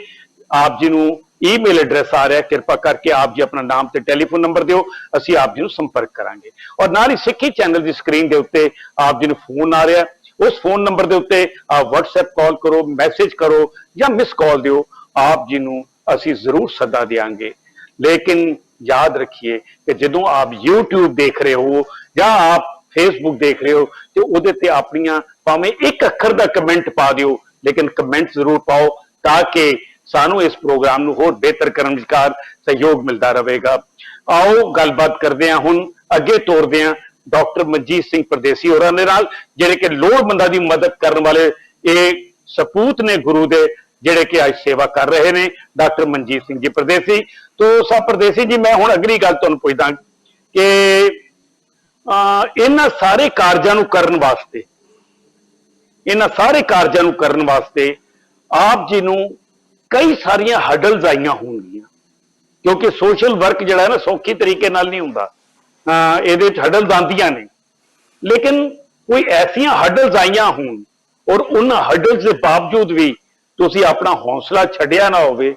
ਆਪ ਜੀ ਨੂੰ ਈਮੇਲ ਐਡਰੈਸ ਆ ਰਿਹਾ, ਕਿਰਪਾ ਕਰਕੇ ਆਪ ਜੀ ਆਪਣਾ ਨਾਮ ਤੇ ਟੈਲੀਫੋਨ ਨੰਬਰ ਦਿਓ, ਅਸੀਂ ਆਪ ਜੀ ਨੂੰ ਸੰਪਰਕ ਕਰਾਂਗੇ। ਔਰ ਨਾਲ ਹੀ ਸਿੱਖੀ ਚੈਨਲ ਦੀ ਸਕਰੀਨ ਦੇ ਉੱਤੇ ਆਪ ਜੀ ਨੂੰ ਫੋਨ ਆ ਰਿਹਾ, ਉਸ ਫੋਨ ਨੰਬਰ ਦੇ ਉੱਤੇ ਆਪ WhatsApp ਕਾਲ ਕਰੋ, ਮੈਸੇਜ ਕਰੋ ਜਾਂ ਮਿਸ ਕਾਲ ਦਿਓ, ਆਪ ਜੀ ਨੂੰ ਅਸੀਂ ਜ਼ਰੂਰ ਸੱਦਾ ਦੇਵਾਂਗੇ। ਲੇਕਿਨ ਯਾਦ ਰੱਖੀਏ ਕਿ ਜਦੋਂ ਆਪ YouTube ਦੇਖ ਰਹੇ ਹੋ ਜਾਂ ਆਪ Facebook ਦੇਖ ਰਹੇ ਹੋ, ਤੇ ਉਹਦੇ ਤੇ ਆਪਣੀਆਂ ਭਾਵੇਂ ਇੱਕ ਅੱਖਰ ਦਾ ਕਮੈਂਟ ਪਾ ਦਿਓ, ਲੇਕਿਨ ਕਮੈਂਟ ਜ਼ਰੂਰ ਪਾਓ ਤਾਂ ਕਿ ਸਾਨੂੰ ਇਸ ਪ੍ਰੋਗਰਾਮ ਨੂੰ ਹੋਰ ਬਿਹਤਰ ਕਰਨ ਵਿਚਕਾਰ ਸਹਿਯੋਗ ਮਿਲਦਾ ਰਹੇਗਾ। ਆਓ ਗੱਲਬਾਤ ਕਰਦੇ ਹਾਂ, ਹੁਣ ਅੱਗੇ ਤੋਰਦੇ ਹਾਂ ਡਾਕਟਰ ਮਨਜੀਤ ਸਿੰਘ ਪ੍ਰਦੇਸੀ ਹੋਰਾਂ ਦੇ ਨਾਲ, ਜਿਹੜੇ ਕਿ ਲੋੜਵੰਦਾਂ ਦੀ ਮਦਦ ਕਰਨ ਵਾਲੇ ਇਹ ਸਪੂਤ ਨੇ ਗੁਰੂ ਦੇ, ਜਿਹੜੇ ਕਿ ਅੱਜ ਸੇਵਾ ਕਰ ਰਹੇ ਨੇ, ਡਾਕਟਰ ਮਨਜੀਤ ਸਿੰਘ ਜੀ ਪ੍ਰਦੇਸੀ। ਤੋਂ ਸਾਹਿਬ ਪ੍ਰਦੇਸੀ ਜੀ, ਮੈਂ ਹੁਣ ਅਗਲੀ ਗੱਲ ਤੁਹਾਨੂੰ ਪੁੱਛਦਾ ਕਿ ਇਹਨਾਂ ਸਾਰੇ ਕਾਰਜਾਂ ਨੂੰ ਕਰਨ ਵਾਸਤੇ ਆਪ ਜੀ ਨੂੰ ਕਈ ਸਾਰੀਆਂ ਹਡਲਸ ਆਈਆਂ ਹੋਣਗੀਆਂ, ਕਿਉਂਕਿ ਸੋਸ਼ਲ ਵਰਕ ਜਿਹੜਾ ਹੈ ਨਾ ਸੌਖੀ ਤਰੀਕੇ ਨਾਲ ਨਹੀਂ ਹੁੰਦਾ, ਇਹਦੇ ਵਿੱਚ ਹਡਲਸ ਆਉਂਦੀਆਂ ਨੇ। ਲੇਕਿਨ ਕੋਈ ਐਸੀਆਂ ਹਡਲਸ ਆਈਆਂ ਹੋਣ ਔਰ ਉਹਨਾਂ ਹਡਲਸ ਦੇ ਬਾਵਜੂਦ ਵੀ ਤੁਸੀਂ ਆਪਣਾ ਹੌਸਲਾ ਛੱਡਿਆ ਨਾ ਹੋਵੇ,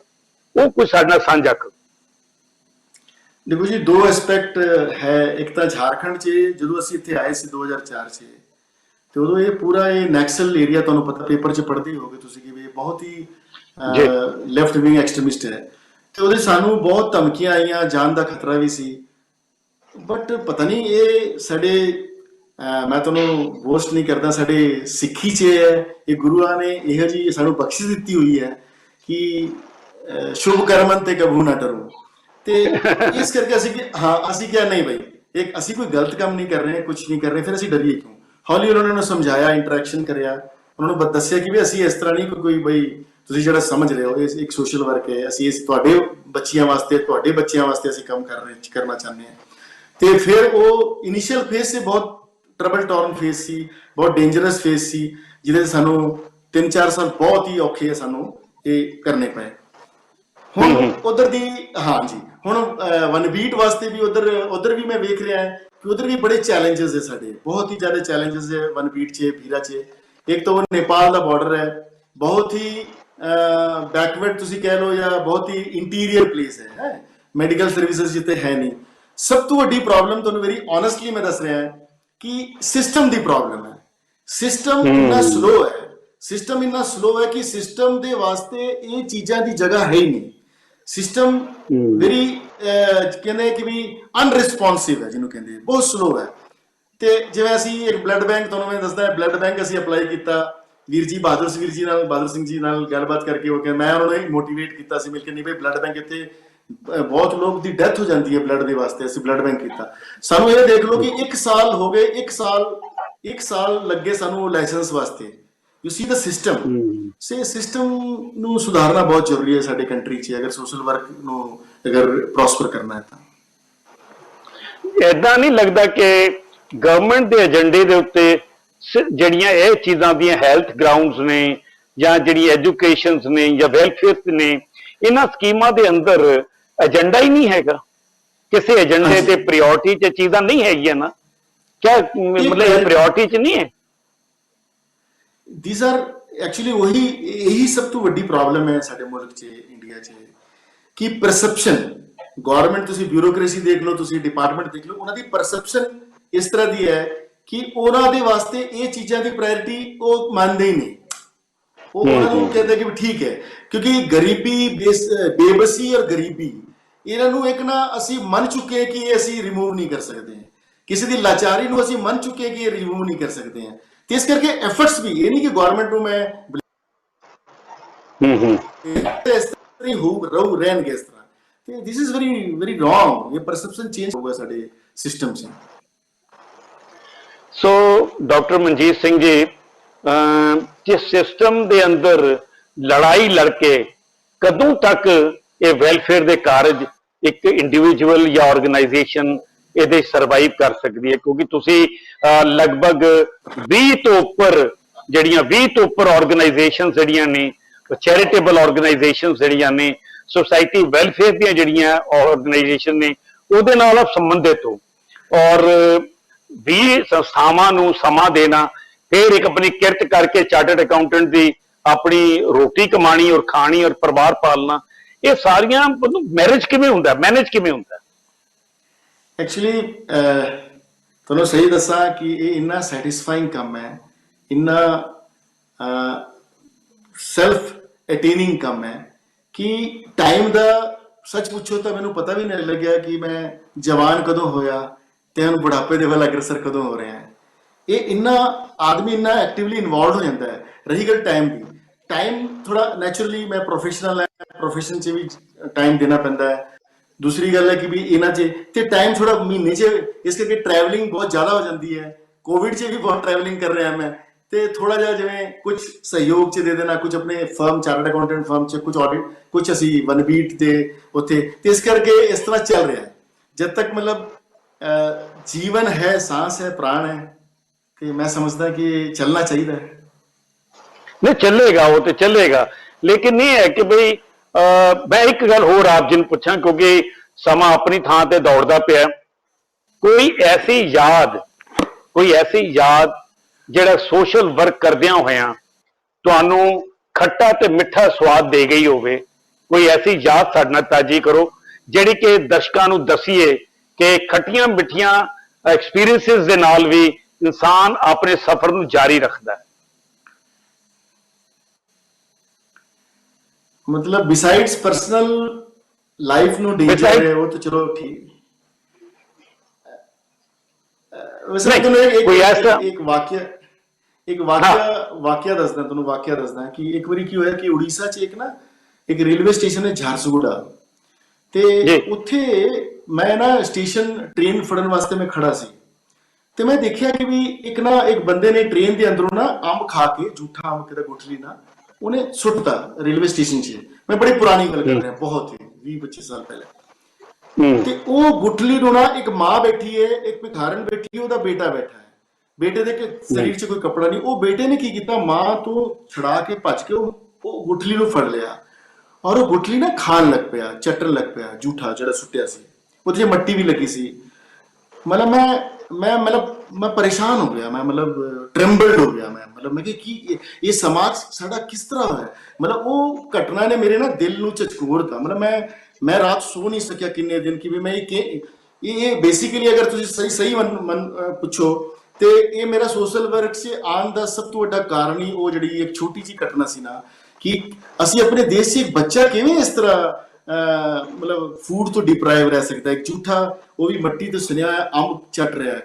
ਉਹ ਕੋਈ ਸਾਡੇ ਨਾਲ ਸਾਂਝਾ ਕਰੋ। ਦੇਖੋ ਜੀ, 2 ਐਸਪੈਕਟ ਹੈ। ਇੱਕ ਤਾਂ ਝਾਰਖੰਡ 'ਚ ਜਦੋਂ ਅਸੀਂ ਇੱਥੇ ਆਏ ਸੀ 2004 'ਚ, ਤੇ ਉਦੋਂ ਇਹ ਪੂਰਾ ਇਹ ਨੈਕਸਲ ਏਰੀਆ, ਤੁਹਾਨੂੰ ਪਤਾ ਪੇਪਰ 'ਚ ਪੜ੍ਹਦੇ ਹੀ ਹੋਗੇ ਤੁਸੀਂ, ਕਿ ਵੀ ਇਹ ਬਹੁਤ ਹੀ ਲੈਫਟ ਵਿੰਗ ਐਕਸਟ੍ਰੀਮਿਸਟ ਹੈ। ਤੇ ਉਹਦੇ ਸਾਨੂੰ ਬਹੁਤ ਧਮਕੀਆਂ ਆਈਆਂ, ਜਾਨ ਦਾ ਖਤਰਾ ਵੀ ਸੀ। ਬਟ ਪਤਾ ਨਹੀਂ ਇਹ ਸਾਡੇ ਮੈਂ ਤੁਹਾਨੂੰ ਬੋਸਟ ਨਹੀਂ ਕਰਦਾ, ਸਾਡੇ ਸਿੱਖੀ 'ਚ ਹੈ, ਇਹ ਗੁਰੂਆਂ ਨੇ ਇਹੋ ਜਿਹੀ ਸਾਨੂੰ ਬਖਸ਼ਿਸ਼ ਦਿੱਤੀ ਹੋਈ ਹੈ ਕਿ ਸ਼ੁਭ ਕਰਮਨ ਤੇ ਕਬੂ ਨਾ ਡਰੋ। ਤੇ ਇਸ ਕਰਕੇ ਅਸੀਂ ਅਸੀਂ ਕਿਹਾ ਨਹੀਂ ਭਾਈ, ਇੱਕ ਅਸੀਂ ਕੋਈ ਗਲਤ ਕੰਮ ਨਹੀਂ ਕਰ ਰਹੇ, ਕੁਝ ਨਹੀਂ ਕਰ ਰਹੇ, ਫਿਰ ਅਸੀਂ ਡਰੀਏ ਕਿਉਂ। ਹੌਲੀ ਉਹਨਾਂ ਨੂੰ ਸਮਝਾਇਆ, ਇੰਟਰੈਕਸ਼ਨ ਕਰਿਆ, ਉਹਨਾਂ ਨੂੰ ਦੱਸਿਆ ਕਿ ਵੀ ਅਸੀਂ ਇਸ ਤਰ੍ਹਾਂ ਨਹੀਂ ਕੋਈ ਬਈ ਤੁਸੀਂ ਜਿਹੜਾ ਸਮਝ ਰਹੇ ਹੋ ਇਹ ਇੱਕ ਸੋਸ਼ਲ ਵਰਕ ਹੈ, ਅਸੀਂ ਇਸ ਤੁਹਾਡੇ ਬੱਚਿਆਂ ਵਾਸਤੇ, ਤੁਹਾਡੇ ਬੱਚਿਆਂ ਵਾਸਤੇ ਅਸੀਂ ਕੰਮ ਕਰਨਾ ਚਾਹੁੰਦੇ ਹਾਂ। ਤੇ ਫਿਰ ਉਹ ਇਨੀਸ਼ੀਅਲ ਫੇਸ से बहुत ट्रबल टॉर्न फेस ਸੀ, ਬਹੁਤ ਡੇਂਜਰਸ ਫੇਸ ਸੀ, ਜਿਹਦੇ ਸਾਨੂੰ 3-4 ਸਾਲ ਬਹੁਤ ਹੀ ਔਖੇ ਸਾਨੂੰ ਇਹ ਕਰਨੇ ਪਏ। ਹੁਣ ਉਧਰ ਦੀ ਹਾਂਜੀ, ਹੁਣ ਵਨਬੀਟ ਵਾਸਤੇ ਵੀ ਉਧਰ ਵੀ ਮੈਂ ਵੇਖ ਰਿਹਾ ਕਿ ਉਧਰ ਵੀ ਬੜੇ ਚੈਲੰजेस ਹੈ, ਸਾਡੇ ਬਹੁਤ ਹੀ ਜ਼ਿਆਦਾ ਚੈਲੰजेस ਹੈ ਵਨਬੀਟ 'ਚ, ਭੀਰਾ 'ਚ। ਇੱਕ ਤਾਂ ਉਹ ਨੇਪਾਲ ਦਾ ਬਾਰਡਰ ਹੈ, ਬਹੁਤ ਹੀ ਬੈਕਵਰਡ ਤੁਸੀਂ ਕਹਿ ਲਓ, ਜਾਂ ਬਹੁਤ ਹੀ ਇੰਟੀਰੀਅਰ ਪਲੇਸ ਹੈ, ਮੈਡੀਕਲ ਸਰਵਿਸਿਜ਼ ਜਿੱਥੇ ਹੈ ਨਹੀਂ। ਸਭ ਤੋਂ ਵੱਡੀ ਪ੍ਰੋਬਲਮ ਤੁਹਾਨੂੰ ਵੈਰੀ ਓਨੈਸਟਲੀ ਮੈਂ ਦੱਸ ਰਿਹਾ ਕਿ ਸਿਸਟਮ ਦੀ ਪ੍ਰੋਬਲਮ ਹੈ। ਸਿਸਟਮ ਇੰਨਾ ਸਲੋ ਹੈ, ਸਿਸਟਮ ਇੰਨਾ ਸਲੋ ਹੈ ਕਿ ਸਿਸਟਮ ਦੇ ਵਾਸਤੇ ਇਹ ਚੀਜ਼ਾਂ ਦੀ ਜਗ੍ਹਾ ਹੈ ਹੀ ਨਹੀਂ। ਸਿਸਟਮ ਵੈਰੀ ਕਹਿੰਦੇ ਕਿ ਵੀ ਅਨਰਿਸਪੌਂਸਿਵ ਹੈ, ਜਿਹਨੂੰ ਕਹਿੰਦੇ ਬਹੁਤ ਸਲੋ ਹੈ। ਤੇ ਜਿਵੇਂ ਅਸੀਂ ਇੱਕ ਬਲੱਡ ਬੈਂਕ, ਤੁਹਾਨੂੰ ਮੈਂ ਦੱਸਦਾ, ਬਲੱਡ ਬੈਂਕ ਅਸੀਂ ਅਪਲਾਈ ਕੀਤਾ ਵੀਰ ਜੀ ਬਹਾਦਰ ਸਿੰਘ ਜੀ ਨਾਲ ਗੱਲਬਾਤ ਕਰਕੇ, ਉਹ ਕਹਿੰਦੇ, ਮੈਂ ਉਹਨਾਂ ਨੂੰ ਮੋਟੀਵੇਟ ਕੀਤਾ ਸੀ ਮਿਲ ਕੇ, ਨਹੀਂ ਭਾਈ ਬਲੱਡ ਬੈਂਕ ਇੱਥੇ ਬਹੁਤ ਲੋਕ ਦੀ ਡੈਥ ਹੋ ਜਾਂਦੀ ਹੈ ਬਲੱਡ ਦੇ ਵਾਸਤੇ, ਅਸੀਂ ਬਲੱਡ ਬੈਂਕ ਕੀਤਾ। ਸਾਨੂੰ ਇਹ ਦੇਖ ਲਓ ਕਿ 1 ਸਾਲ ਹੋ ਗਏ, 1 ਸਾਲ ਲੱਗੇ ਸਾਨੂੰ ਲਾਇਸੈਂਸ ਵਾਸਤੇ। ਯੂ ਸੀ ਦਾ ਸਿਸਟਮ ਨੂੰ ਸੁਧਾਰਨਾ ਬਹੁਤ ਜ਼ਰੂਰੀ ਹੈ ਸਾਡੇ ਕੰਟਰੀ 'ਚ, ਅਗਰ ਸੋਸ਼ਲ ਵਰਕ ਨੂੰ ਅਗਰ ਪ੍ਰੋਸਪਰ ਕਰਨਾ ਹੈ ਤਾਂ। ਏਦਾਂ ਨਹੀਂ ਲੱਗਦਾ ਕਿ ਗਵਰਨਮੈਂਟ ਦੇ ਏਜੰਡੇ ਦੇ ਉੱਤੇ ਜਿਹੜੀਆਂ ਇਹ ਚੀਜ਼ਾਂ ਦੀਆਂ ਹੈਲਥ ਗਰਾਊਂਡਸ ਨੇ, ਜਾਂ ਜਿਹੜੀ ਐਜੂਕੇਸ਼ਨਸ ਨੇ, ਜਾਂ ਵੈਲਫੇਅਰ ਨੇ, ਇਹਨਾਂ ਸਕੀਮਾਂ ਦੇ ਅੰਦਰ ਏਜੰਡਾ ਹੀ ਨਹੀਂ ਹੈਗਾ, ਕਿਸੇ ਏਜੰਡੇ ਤੇ ਪ੍ਰਾਇੋਰਟੀ 'ਚ ਚੀਜ਼ਾਂ ਨਹੀਂ ਹੈਗੀਆਂ ਨਾ? ਕਿਆ ਮਤਲਬ ਇਹ ਪ੍ਰਾਇੋਰਟੀ 'ਚ ਨਹੀਂ ਹੈ? ਥੀਸ ਆਰ ਐਕਚੁਅਲੀ ਇਹੀ ਸਭ ਤੋਂ ਵੱਡੀ ਪ੍ਰੋਬਲਮ ਹੈ ਸਾਡੇ ਮੁਲਕ 'ਚ, ਇੰਡੀਆ 'ਚ, ਕਿ ਪਰਸੈਪਸ਼ਨ। ਗਵਰਨਮੈਂਟ ਤੁਸੀਂ ਬਿਊਰੋਕ੍ਰੇਸੀ ਦੇਖ ਲਓ, ਤੁਸੀਂ ਡਿਪਾਰਟਮੈਂਟ ਦੇਖ ਲਓ, ਉਹਨਾਂ ਦੀ ਪਰਸੈਪਸ਼ਨ ਇਸ ਤਰ੍ਹਾਂ ਦੀ ਹੈ ਕਿ ਉਹਨਾਂ ਦੇ ਵਾਸਤੇ ਇਹ ਚੀਜ਼ਾਂ ਦੀ ਪ੍ਰਾਇੋਰਟੀ ਉਹ ਮੰਨਦੇ ਹੀ ਨਹੀਂ। ਉਹ ਉਹਨਾਂ ਨੂੰ ਕਹਿੰਦੇ ਕਿ ਠੀਕ ਹੈ, ਕਿਉਂਕਿ ਗਰੀਬੀ, ਬੇਬਸੀ ਔਰ ਗਰੀਬੀ, ਇਹਨਾਂ ਨੂੰ ਇੱਕ ਨਾ ਅਸੀਂ ਮੰਨ ਚੁੱਕੇ ਕਿ ਇਹ ਅਸੀਂ ਰਿਮੂਵ ਨਹੀਂ ਕਰ ਸਕਦੇ, ਕਿਸੇ ਦੀ ਲਾਚਾਰੀ ਨੂੰ ਅਸੀਂ ਮੰਨ ਚੁੱਕੇ ਕਿ ਇਹ ਰਿਮੂਵ ਨਹੀਂ ਕਰ ਸਕਦੇ ਹਾਂ। ਤੇ ਇਸ ਕਰਕੇ ਐਫਰਟਸ ਵੀ, ਇਹ ਨਹੀਂ ਕਿ ਗਵਰਨਮੈਂਟ ਨੂੰ ਮੈਂ ਇਸ ਤਰ੍ਹਾਂ ਹੀ ਰਹਿਣਗੇ ਇਸ ਤਰ੍ਹਾਂ, ਤੇ ਦਿਸ ਇਜ਼ ਵੈਰੀ ਰੋਂਗ। ਇਹ ਪਰਸੈਪਸ਼ਨ ਚੇਂਜ ਹੋਊਗਾ ਸਾਡੇ ਸਿਸਟਮ 'ਚ। ਸੋ ਡਾਕਟਰ ਮਨਜੀਤ ਸਿੰਘ ਜੀ, ਜਿਸ ਸਿਸਟਮ ਦੇ ਅੰਦਰ ਲੜਾਈ ਲੜ ਕੇ ਕਦੋਂ ਤੱਕ ਇਹ ਵੈਲਫੇਅਰ ਦੇ ਕਾਰਜ ਇੱਕ ਇੰਡੀਵਿਜੂਅਲ ਜਾਂ ਆਰਗੇਨਾਈਜੇਸ਼ਨ ਇਹਦੇ ਸਰਵਾਈਵ ਕਰ ਸਕਦੀ ਹੈ? ਕਿਉਂਕਿ ਤੁਸੀਂ ਲਗਭਗ 20 ਤੋਂ ਉੱਪਰ ਆਰਗੇਨਾਈਜੇਸ਼ਨ ਜਿਹੜੀਆਂ ਨੇ, ਚੈਰੀਟੇਬਲ ਆਰਗੇਨਾਈਜੇਸ਼ਨ ਜਿਹੜੀਆਂ ਨੇ, ਸੋਸਾਇਟੀ ਵੈਲਫੇਅਰ ਦੀਆਂ ਜਿਹੜੀਆਂ ਆਰਗੇਨਾਈਜੇਸ਼ਨ ਨੇ, ਉਹਦੇ ਨਾਲ ਸੰਬੰਧਿਤ ਹੋ, ਔਰ 20 ਸੰਸਥਾਵਾਂ ਨੂੰ ਸਮਾਂ ਦੇਣਾ, ਫਿਰ ਇੱਕ ਆਪਣੀ ਕਿਰਤ ਕਰਕੇ ਚਾਰਟਰਡ ਅਕਾਊਂਟੈਂਟ ਦੀ ਆਪਣੀ ਰੋਟੀ ਕਮਾਣੀ ਔਰ ਖਾਣੀ ਔਰ ਪਰਿਵਾਰ ਪਾਲਣਾ, ਇਹ ਸਾਰੀਆਂ ਮੈਨੇਜ ਕਿਵੇਂ ਹੁੰਦਾ? ਐਕਚੁਅਲੀ ਤੁਹਾਨੂੰ ਸਹੀ ਦੱਸਾਂ ਕਿ ਇਹ ਇੰਨਾ ਸੈਟੀਸਫਾਈਂਗ ਕੰਮ ਹੈ, ਇੰਨਾ ਸੈਲਫ ਅਟੇਨਿੰਗ ਕੰਮ ਹੈ ਕਿ ਟਾਈਮ ਦਾ ਸੱਚ ਪੁੱਛੋ ਤਾਂ ਮੈਨੂੰ ਪਤਾ ਵੀ ਨਹੀਂ ਲੱਗਿਆ ਕਿ ਮੈਂ ਜਵਾਨ ਕਦੋਂ ਹੋਇਆ ਤੇ ਹੁਣ ਬੁਢਾਪੇ ਦੇ ਵੱਲ ਅਗਰਸਰ ਕਦੋਂ ਹੋ ਰਿਹਾ ਹੈ। ਇਹ ਇੰਨਾ ਆਦਮੀ ਇੰਨਾ ਐਕਟਿਵਲੀ ਇਨਵੋਲਵ ਹੋ ਜਾਂਦਾ ਹੈ। ਰਹੀ ਗੱਲ ਟਾਈਮ ਦੀ, ਟਾਈਮ ਥੋੜਾ ਨੈਚੁਰਲੀ ਮੈਂ ਪ੍ਰੋਫੈਸ਼ਨਲ ਹੈ, ਪ੍ਰੋਫੈਸ਼ਨ 'ਚ ਵੀ ਟਾਈਮ ਦੇਣਾ ਪੈਂਦਾ ਹੈ। ਦੂਸਰੀ ਗੱਲ ਹੈ ਕਿ ਵੀ ਇਹਨਾਂ 'ਚ ਤੇ ਟਾਈਮ ਥੋੜਾ ਮਹੀਨੇ 'ਚ, ਇਸ ਕਰਕੇ ਟਰੈਵਲਿੰਗ ਬਹੁਤ ਜ਼ਿਆਦਾ ਹੋ ਜਾਂਦੀ ਹੈ। ਕੋਵਿਡ 'ਚ ਵੀ ਬਹੁਤ ਟਰੈਵਲਿੰਗ ਕਰ ਰਿਹਾ ਮੈਂ, ਤੇ ਥੋੜਾ ਜਿਹਾ ਜਿਵੇਂ ਕੁਝ ਸਹਿਯੋਗ 'ਚ ਦੇ ਦੇਣਾ, ਕੁਝ ਆਪਣੇ ਫਰਮ, ਚਾਰਟਰਡ ਅਕਾਊਂਟੈਂਟ ਫਰਮ 'ਚ ਕੁਝ ਆਡਿਟ, ਕੁਝ ਅਸੀਂ ਵਨਬੀਟ ਤੇ ਉੱਥੇ, ਤੇ ਇਸ ਕਰਕੇ ਇਸ ਤਰ੍ਹਾਂ ਚੱਲ ਰਿਹਾ ਹੈ। ਜਦ ਤੱਕ ਮਤਲਬ ਜੀਵਨ ਹੈ, सांस है, प्राण है, ਤੇ ਮੈਂ ਸਮਝਦਾ ਕਿ ਚੱਲਣਾ ਚਾਹੀਦਾ ਹੈ। नहीं चलेगा, वो तो चलेगा, लेकिन ये है कि भाई मैं एक गल होर आप जी पूछा, क्योंकि समा अपनी थां ते दौड़दा पिया, कोई ऐसी याद जिहड़ा सोशल वर्क करदियां होया तुहानू खट्टा ते मिठा स्वाद दे गई होवे, कोई ऐसी याद साडे नाल ताजी करो जिहड़ी कि दर्शकां नू दसीए कि खट्टियां मिठियां एक्सपीरियंसिस दे नाल भी ਇਨਸਾਨ ਆਪਣੇ ਸਫ਼ਰ ਨੂੰ ਜਾਰੀ ਰੱਖਦਾ ਹੈ? मतलब besides personal life no danger Besides- है वो तो चलो ठीक। वैसे नहीं, मैं तुम्हें एक कोई एक, ऐसा- एक वाक्य वाक्य दसदा तुहानू वाक्य दसदा कि एक बारी की होया कि उड़ीसा च एक ना एक रेलवे स्टेशन है झारसुगुड़ा ते जी। उत्थे मैं ना स्टेशन ट्रेन फड़न वास्ते मैं खड़ा सी ਤੇ ਮੈਂ ਦੇਖਿਆ ਕਿ ਵੀ ਇੱਕ ਬੰਦੇ ਨੇ ਟ੍ਰੇਨ ਦੇ ਅੰਦਰੋਂ ਨਾ ਅੰਬ ਖਾ ਕੇ ਝੂਠਾ ਅੰਬ ਕਿਦਾ ਗੁਠਲੀ ਨਾ ਉਹਨੇ ਸੁੱਟਤਾ ਰੇਲਵੇ ਸਟੇਸ਼ਨ 'ਚ। ਮੈਂ ਬੜੀ ਪੁਰਾਣੀ ਗੱਲ ਕਰ ਰਿਹਾ, ਬਹੁਤ ਹੀ 20-25 ਸਾਲ ਪਹਿਲੇ। ਤੇ ਉਹ ਗੁਠਲੀ ਨੂੰ ਨਾ ਇੱਕ ਮਾਂ ਬੈਠੀ ਹੈ, ਇੱਕ ਭਿਖਾਰਨ ਬੈਠੀ ਹੈ, ਉਹਦਾ ਬੇਟਾ ਬੈਠਾ ਹੈ। ਬੇਟੇ ਦੇ ਸਰੀਰ 'ਚ ਕੋਈ ਕੱਪੜਾ ਨਹੀਂ। ਉਹ ਬੇਟੇ ਨੇ ਕੀ ਕੀਤਾ, ਮਾਂ ਤੋਂ ਛੁਡਾ ਕੇ ਭੱਜ ਕੇ ਉਹ ਗੁਠਲੀ ਨੂੰ ਫੜ ਲਿਆ ਔਰ ਉਹ ਗੁਠਲੀ ਨਾ ਖਾਣ ਲੱਗ ਪਿਆ, ਚੱਟਣ ਲੱਗ ਪਿਆ ਝੂਠਾ ਜਿਹੜਾ ਸੁੱਟਿਆ ਸੀ। ਉਹਦੇ 'ਚ ਮੱਟੀ ਵੀ ਲੱਗੀ ਸੀ। मतलब मैं परेशान हो गया, मैं मतलब ट्रेम्बल्ड हो गया। मैं कि ये समाज साडा किस तरह है। मतलब वो घटना ने मेरे ना दिल नू झकझोरता। मतलब मैं रात सो नहीं सकिया किन्ने दिन कि भी मैं ये बेसिकली अगर तुसीं सही मन पुछो तो ये मेरा सोशल वर्क से आन दा सब तो वड्डा कारण ही वो जिहड़ी एक छोटी जी घटना सी ना कि असीं अपने देश 'च एक बच्चा किवें इस तरह मतलब फूड तो डिप्राइव रह सकता है। एक झूठा वो भी मट्टी तो सुनिया अंब चट रहा है।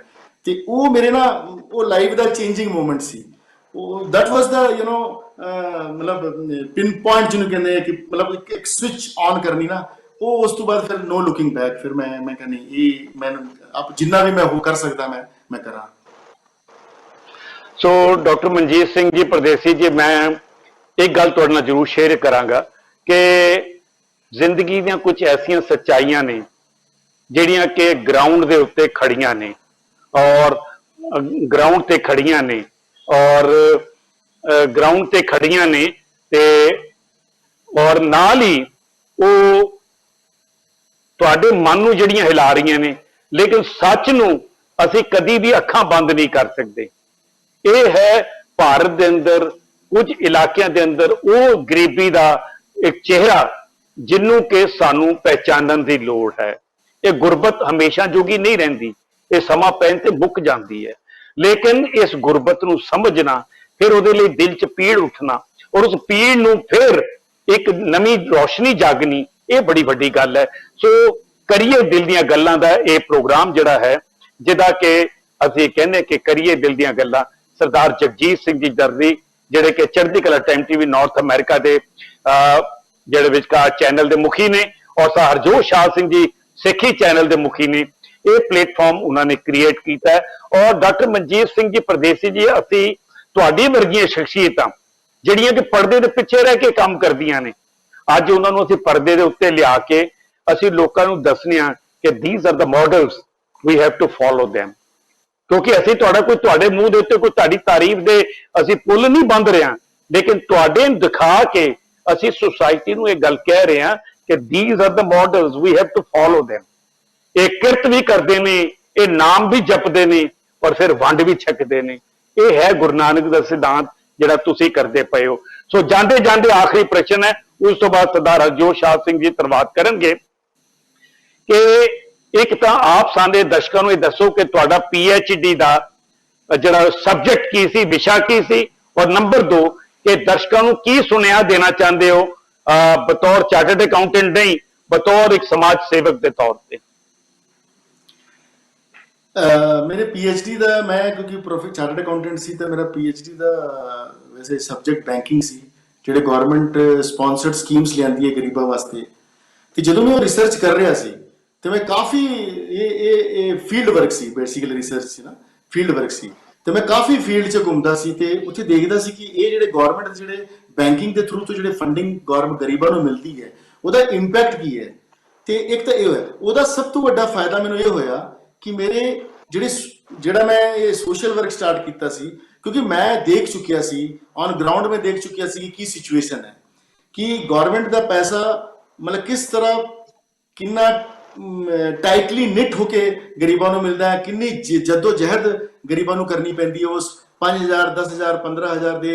ते वो मेरे ना वो लाइफ दा changing moment that. Was the you know नो मतलब पिन पॉइंट जिन्होंने कहते हैं कि मतलब एक स्विच ऑन करनी ना वो उस तो बाद फिर नो लुकिंग बैक। फिर मैं कहनी ये मैं अब जिन्ना भी मैं हो कर सकता मैं करा। सो डॉक्टर मनजीत सिंह जी परदेसी जी, मैं एक गल तुहाडे नाल जरूर शेयर करांगा कि जिंदगी ਦੀਆਂ कुछ ऐसियां सच्चाइयां ने ਜਿਹੜੀਆਂ कि ग्राउंड ਦੇ ਉੱਤੇ ਖੜੀਆਂ ਨੇ और ग्राउंड ਤੇ ਖੜੀਆਂ ਨੇ और ग्राउंड ਤੇ ਖੜੀਆਂ ਨੇ ਤੇ और ਨਾਲ ਹੀ ਉਹ ਤੁਹਾਡੇ ਮਨ ਨੂੰ ਜਿਹੜੀਆਂ ਹਿਲਾ ਰਹੀਆਂ ਨੇ, ਲੇਕਿਨ ਸੱਚ ਨੂੰ ਅਸੀਂ ਕਦੀ ਵੀ ਅੱਖਾਂ ਬੰਦ ਨਹੀਂ ਕਰ ਸਕਦੇ। ਇਹ ਹੈ ਭਾਰਤ ਦੇ ਅੰਦਰ ਕੁਝ ਇਲਾਕਿਆਂ ਦੇ ਅੰਦਰ ਉਹ ਗਰੀਬੀ ਦਾ ਇੱਕ ਚਿਹਰਾ ਜਿਹਨੂੰ ਕਿ ਸਾਨੂੰ ਪਹਿਚਾਨਣ ਦੀ ਲੋੜ ਹੈ। ਇਹ ਗੁਰਬਤ ਹਮੇਸ਼ਾ ਜੋਗੀ ਨਹੀਂ ਰਹਿੰਦੀ, ਇਹ ਸਮਾਂ ਪੈਣ ਤੇ ਮੁੱਕ ਜਾਂਦੀ ਹੈ। ਲੇਕਿਨ ਇਸ ਗੁਰਬਤ ਨੂੰ ਸਮਝਣਾ, ਫਿਰ ਉਹਦੇ ਲਈ ਦਿਲ 'ਚ ਪੀੜ ਉੱਠਣਾ ਔਰ ਉਸ ਪੀੜ ਨੂੰ ਫਿਰ ਇੱਕ ਨਵੀਂ ਰੋਸ਼ਨੀ ਜਾਗਣੀ, ਇਹ ਬੜੀ ਵੱਡੀ ਗੱਲ ਹੈ। ਸੋ ਕਰੀਏ ਦਿਲ ਦੀਆਂ ਗੱਲਾਂ ਦਾ ਇਹ ਪ੍ਰੋਗਰਾਮ ਜਿਹੜਾ ਹੈ, ਜਿਹਦਾ ਕਿ ਅਸੀਂ ਕਹਿੰਦੇ ਕਿ ਕਰੀਏ ਦਿਲ ਦੀਆਂ ਗੱਲਾਂ, ਸਰਦਾਰ ਜਗਜੀਤ ਸਿੰਘ ਜੀ ਦਰਦੀ ਜਿਹੜੇ ਕਿ ਚੜ੍ਹਦੀ ਕਲਾ ਟਾਈਮ ਟੀਵੀ ਨਾਰਥ ਅਮਰੀਕਾ ਦੇ ਜਿਹੜੇ ਵਿਚਕਾਰ ਚੈਨਲ ਦੇ ਮੁਖੀ ਨੇ ਔਰ ਹਰਜੋਤ ਸ਼ਾਹ ਸਿੰਘ ਜੀ ਸਿੱਖੀ ਚੈਨਲ ਦੇ ਮੁਖੀ ਨੇ, ਇਹ ਪਲੇਟਫਾਰਮ ਉਹਨਾਂ ਨੇ ਕ੍ਰੀਏਟ ਕੀਤਾ ਹੈ। ਔਰ ਡਾਕਟਰ ਮਨਜੀਤ ਸਿੰਘ ਜੀ ਪਰਦੇਸੀ ਜੀ, ਅਸੀਂ ਤੁਹਾਡੀ ਵਰਗੀਆਂ ਸ਼ਖਸੀਅਤਾਂ ਜਿਹੜੀਆਂ ਕਿ ਪਰਦੇ ਦੇ ਪਿੱਛੇ ਰਹਿ ਕੇ ਕੰਮ ਕਰਦੀਆਂ ਨੇ, ਅੱਜ ਉਹਨਾਂ ਨੂੰ ਅਸੀਂ ਪਰਦੇ ਦੇ ਉੱਤੇ ਲਿਆ ਕੇ ਅਸੀਂ ਲੋਕਾਂ ਨੂੰ ਦੱਸਦੇ ਹਾਂ ਕਿ these are the models we have to follow them। ਕਿਉਂਕਿ ਅਸੀਂ ਤੁਹਾਡੇ ਮੂੰਹ ਦੇ ਉੱਤੇ ਕੋਈ ਤੁਹਾਡੀ ਤਾਰੀਫ ਦੇ ਅਸੀਂ ਪੁੱਲ ਨਹੀਂ ਬੰਦ ਰਹੇ ਹਾਂ, ਲੇਕਿਨ ਤੁਹਾਡੇ ਨੂੰ ਦਿਖਾ ਕੇ ਅਸੀਂ ਸੁਸਾਇਟੀ ਨੂੰ ਇਹ ਗੱਲ ਕਹਿ ਰਹੇ ਹਾਂ ਕਿ these are the models we have to follow them। ਇਹ ਕਿਰਤ ਵੀ ਕਰਦੇ ਨੇ, ਇਹ ਨਾਮ ਵੀ ਜਪਦੇ ਨੇ ਔਰ ਫਿਰ ਵੰਡ ਵੀ ਛਕਦੇ ਨੇ। ਇਹ ਹੈ ਗੁਰੂ ਨਾਨਕ ਦਾ ਸਿਧਾਂਤ ਜਿਹੜਾ ਤੁਸੀਂ ਕਰਦੇ ਪਏ ਹੋ। ਸੋ ਜਾਂਦੇ ਜਾਂਦੇ ਆਖਰੀ ਪ੍ਰਸ਼ਨ ਹੈ, ਉਸ ਤੋਂ ਬਾਅਦ ਸਰਦਾਰ ਹਰਜੋਤ ਸ਼ਾਹ ਸਿੰਘ ਜੀ ਧੰਨਵਾਦ ਕਰਨਗੇ ਕਿ ਇੱਕ ਤਾਂ ਆਪ ਸਾਡੇ ਦਰਸ਼ਕਾਂ ਨੂੰ ਇਹ ਦੱਸੋ ਕਿ ਤੁਹਾਡਾ PhD ਦਾ ਜਿਹੜਾ ਸਬਜੈਕਟ ਕੀ ਸੀ, ਵਿਸ਼ਾ ਕੀ ਸੀ, ਔਰ ਨੰਬਰ 2 ਕਿ ਦਰਸ਼ਕਾਂ ਨੂੰ ਕੀ ਸੁਨੇਹਾ ਦੇਣਾ ਚਾਹੁੰਦੇ ਹੋ ਬਤੌਰ ਚਾਰਟਰਡ ਅਕਾਊਂਟੈਂਟ ਨਹੀਂ, ਬਤੌਰ ਇੱਕ ਸਮਾਜ ਸੇਵਕ ਦੇ ਤੌਰ ਤੇ। मेरे PhD ਦਾ ਮੈਂ ਕਿਉਂਕਿ ਚਾਰਟਰਡ ਅਕਾਊਂਟੈਂਟ ਸੀ ਤਾਂ ਮੇਰਾ PhD ਦਾ ਵੈਸੇ ਸਬਜੈਕਟ ਬੈਂਕਿੰਗ ਸੀ, ਜਿਹੜੇ ਗਵਰਨਮੈਂਟ ਸਪਾਂਸਰਡ ਸਕੀਮਸ ਲਿਆਂਦੀ ਹੈ ਗਰੀਬਾਂ ਵਾਸਤੇ। ਤੇ ਜਦੋਂ ਮੈਂ ਉਹ ਰਿਸਰਚ ਕਰ ਰਿਹਾ ਸੀ ਤੇ ਮੈਂ ਕਾਫੀ ਇਹ ਫੀਲਡ ਵਰਕ ਸੀ, ਬੇਸਿਕਲੀ ਰਿਸਰਚ ਸੀ ਨਾ, ਫੀਲਡ ਵਰਕ ਸੀ। ਤੇ ਮੈਂ ਕਾਫੀ ਫੀਲਡ 'ਚ ਘੁੰਮਦਾ ਸੀ ਤੇ ਉੱਥੇ ਦੇਖਦਾ ਸੀ ਕਿ ਇਹ ਜਿਹੜੇ ਗਵਰਨਮੈਂਟ ਦੇ ਜਿਹੜੇ ਬੈਂਕਿੰਗ ਦੇ ਥਰੂ ਤੋਂ ਜਿਹੜੇ ਫੰਡਿੰਗ ਗਵਰਨਮੈਂਟ ਗਰੀਬਾਂ ਨੂੰ ਮਿਲਦੀ ਹੈ, ਉਹਦਾ ਇੰਪੈਕਟ ਕੀ ਹੈ। ਤੇ ਇੱਕ ਤਾਂ ਇਹ ਹੋਇਆ, ਉਹਦਾ ਸਭ ਤੋਂ ਵੱਡਾ ਫਾਇਦਾ ਮੈਨੂੰ ਇਹ ਹੋਇਆ ਕਿ ਮੇਰੇ ਜਿਹੜਾ ਮੈਂ ਇਹ ਸੋਸ਼ਲ ਵਰਕ ਸਟਾਰਟ ਕੀਤਾ ਸੀ, ਕਿਉਂਕਿ ਮੈਂ ਦੇਖ ਚੁੱਕਿਆ ਸੀ ਔਨ ਗਰਾਊਂਡ ਮੈਂ ਦੇਖ ਚੁੱਕਿਆ ਸੀ ਕਿ ਕੀ ਸਿਚੁਏਸ਼ਨ ਹੈ, ਕਿ ਗਵਰਨਮੈਂਟ ਦਾ ਪੈਸਾ ਮਤਲਬ ਕਿਸ ਤਰ੍ਹਾਂ ਕਿੰਨਾ ਟਾਈਟਲੀ ਨਿਟ ਹੋ ਕੇ ਗਰੀਬਾਂ ਨੂੰ ਮਿਲਦਾ ਹੈ, ਕਿੰਨੀ ਜੱਦੋ ਜਹਿਦ ਗਰੀਬਾਂ ਨੂੰ ਕਰਨੀ ਪੈਂਦੀ ਹੈ ਉਸ 5000 10000 15000 ਦੇ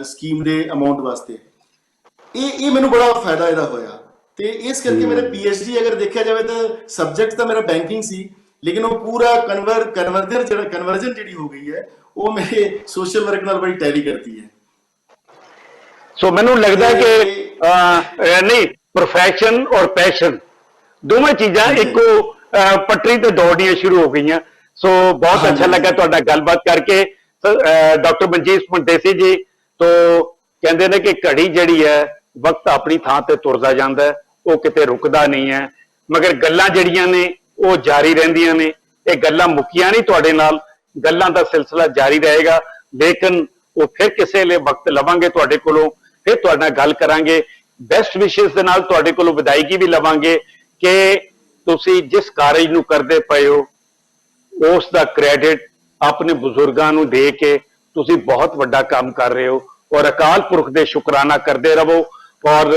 ਸਕੀਮ ਦੇ ਅਮਾਉਂਟ ਵਾਸਤੇ। ਇਹ ਮੈਨੂੰ ਬੜਾ ਫਾਇਦਾ ਇਹਦਾ ਹੋਇਆ। ਤੇ ਇਸ ਕਰਕੇ ਮੇਰਾ PhD ਅਗਰ ਦੇਖਿਆ ਜਾਵੇ ਤਾਂ ਸਬਜੈਕਟ ਤਾਂ ਮੇਰਾ ਬੈਂਕਿੰਗ ਸੀ, लेकिन वो पूरा कन्वर्जन जी हो गई है वो मेरे सोशल वर्क नाल बड़ी टैली करती है। सो मैनू लगता है कि नहीं प्रोफैशन और पैशन दोवें चीज़ां इको पटरी ते दौड़नियां शुरू हो गई। सो बहुत अच्छा लगा तुहाडा गलबात करके। डॉक्टर मनजीत मंडेसी जी तो कहते हैं कि घड़ी जिहड़ी है वक्त अपनी थां ते तुरदा जांदा है, वो किते रुकदा नहीं है, मगर गल्लां जिहड़ियां ने वो जारी रहिंदियां ने। ये गल्लां मुक्कियां नहीं तुहाडे नाल, गल्लां दा सिलसिला जारी रहेगा, लेकिन वो फिर किसी लिए वक्त लवांगे तुहाडे कोलों, फिर तुहाडे नाल गल करांगे। बेस्ट विशेस दे नाल तुहाडे कोलों विदायगी भी लवांगे कि तुसी जिस कारज नूं करदे पए हो उस दा क्रेडिट अपने बुजुर्गां नूं दे के तुसी बहुत वड्डा काम कर रहे हो और अकाल पुरख दे शुकराना करते रहो। और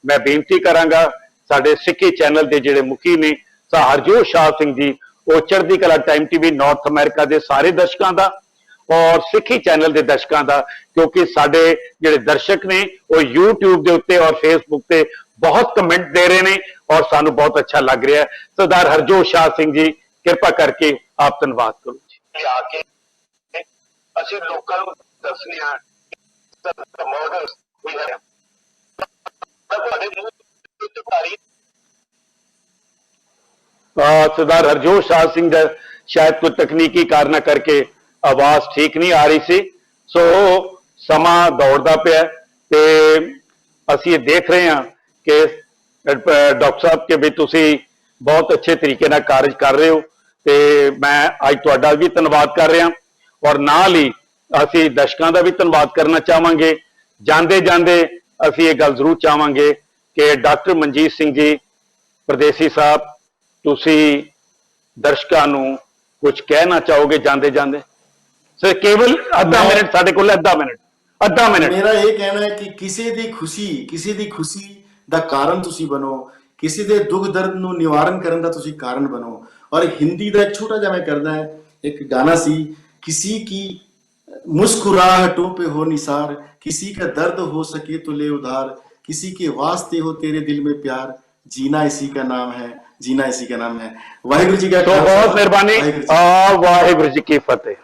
मैं बेनती करांगा साडे सिक्की चैनल दे जिहड़े मुखी ने हरजोत शाह सिंह जी, वो चढ़दी कला टाइम टीवी नॉर्थ अमेरिका दे सारे दर्शकों का और सिक्खी चैनल के दर्शकों का, क्योंकि साडे जिहड़े दर्शक ने वो यूट्यूब के उत्ते और फेसबुक पे बहुत कमेंट दे रहे हैं और सानू बहुत अच्छा लग रहा है। सरदार हरजोत शाह सिंह जी कृपा करके आप धन्यवाद करो जी। आके ਅਸੀਂ ਲੋਕਾਂ ਨੂੰ ਦੱਸਨੇ ਆ ਮੋਡਲਸ ਵੀ ਹੈ ਤਾਂ ਤੁਹਾਡੇ ਮੂੰਹ ਤੇ ਭਾਰੀ सरदार हरजोत शाह सिंह का शायद कोई तकनीकी कारण करके आवाज ठीक नहीं आ रही सी। सो समा दौड़ता पिया ते असी ये देख रहे हैं कि डॉक्टर साहब के भी तुसी बहुत अच्छे तरीके नाल कार्य कर रहे हो ते मैं अज तुहाडा भी धन्यवाद कर रहा और नाल ही असी दर्शकों का भी धन्यवाद करना चाहांगे। जांदे जांदे असी ये गल जरूर चाहांगे कि डॉक्टर मनजीत सिंह जी परदेसी साहब तुसी दर्शकों नूं कुछ कहना चाहोगे जांदे जांदे? सर केवल अद्धा मिनट साडे कोल, अद्धा मिनट। मेरा ये कहना है कि किसी दी खुशी दा कारण तुसी बनो, किसी दे दुख दर्द नूं निवारण करन दा तुसी कारण बनो। और हिंदी दा एक छोटा जा मैं करदा है एक गाना सी, किसी की मुस्कुराहटों पे हो निसार, किसी का दर्द हो सके तो ले उधार, किसी के वास्ते हो तेरे दिल में प्यार, जीना इसी का नाम है, जीना इसी का नाम है। वाहिगुरु जी का तो बहुत मेहरबानी। वाहिगुरु जी की फतेह।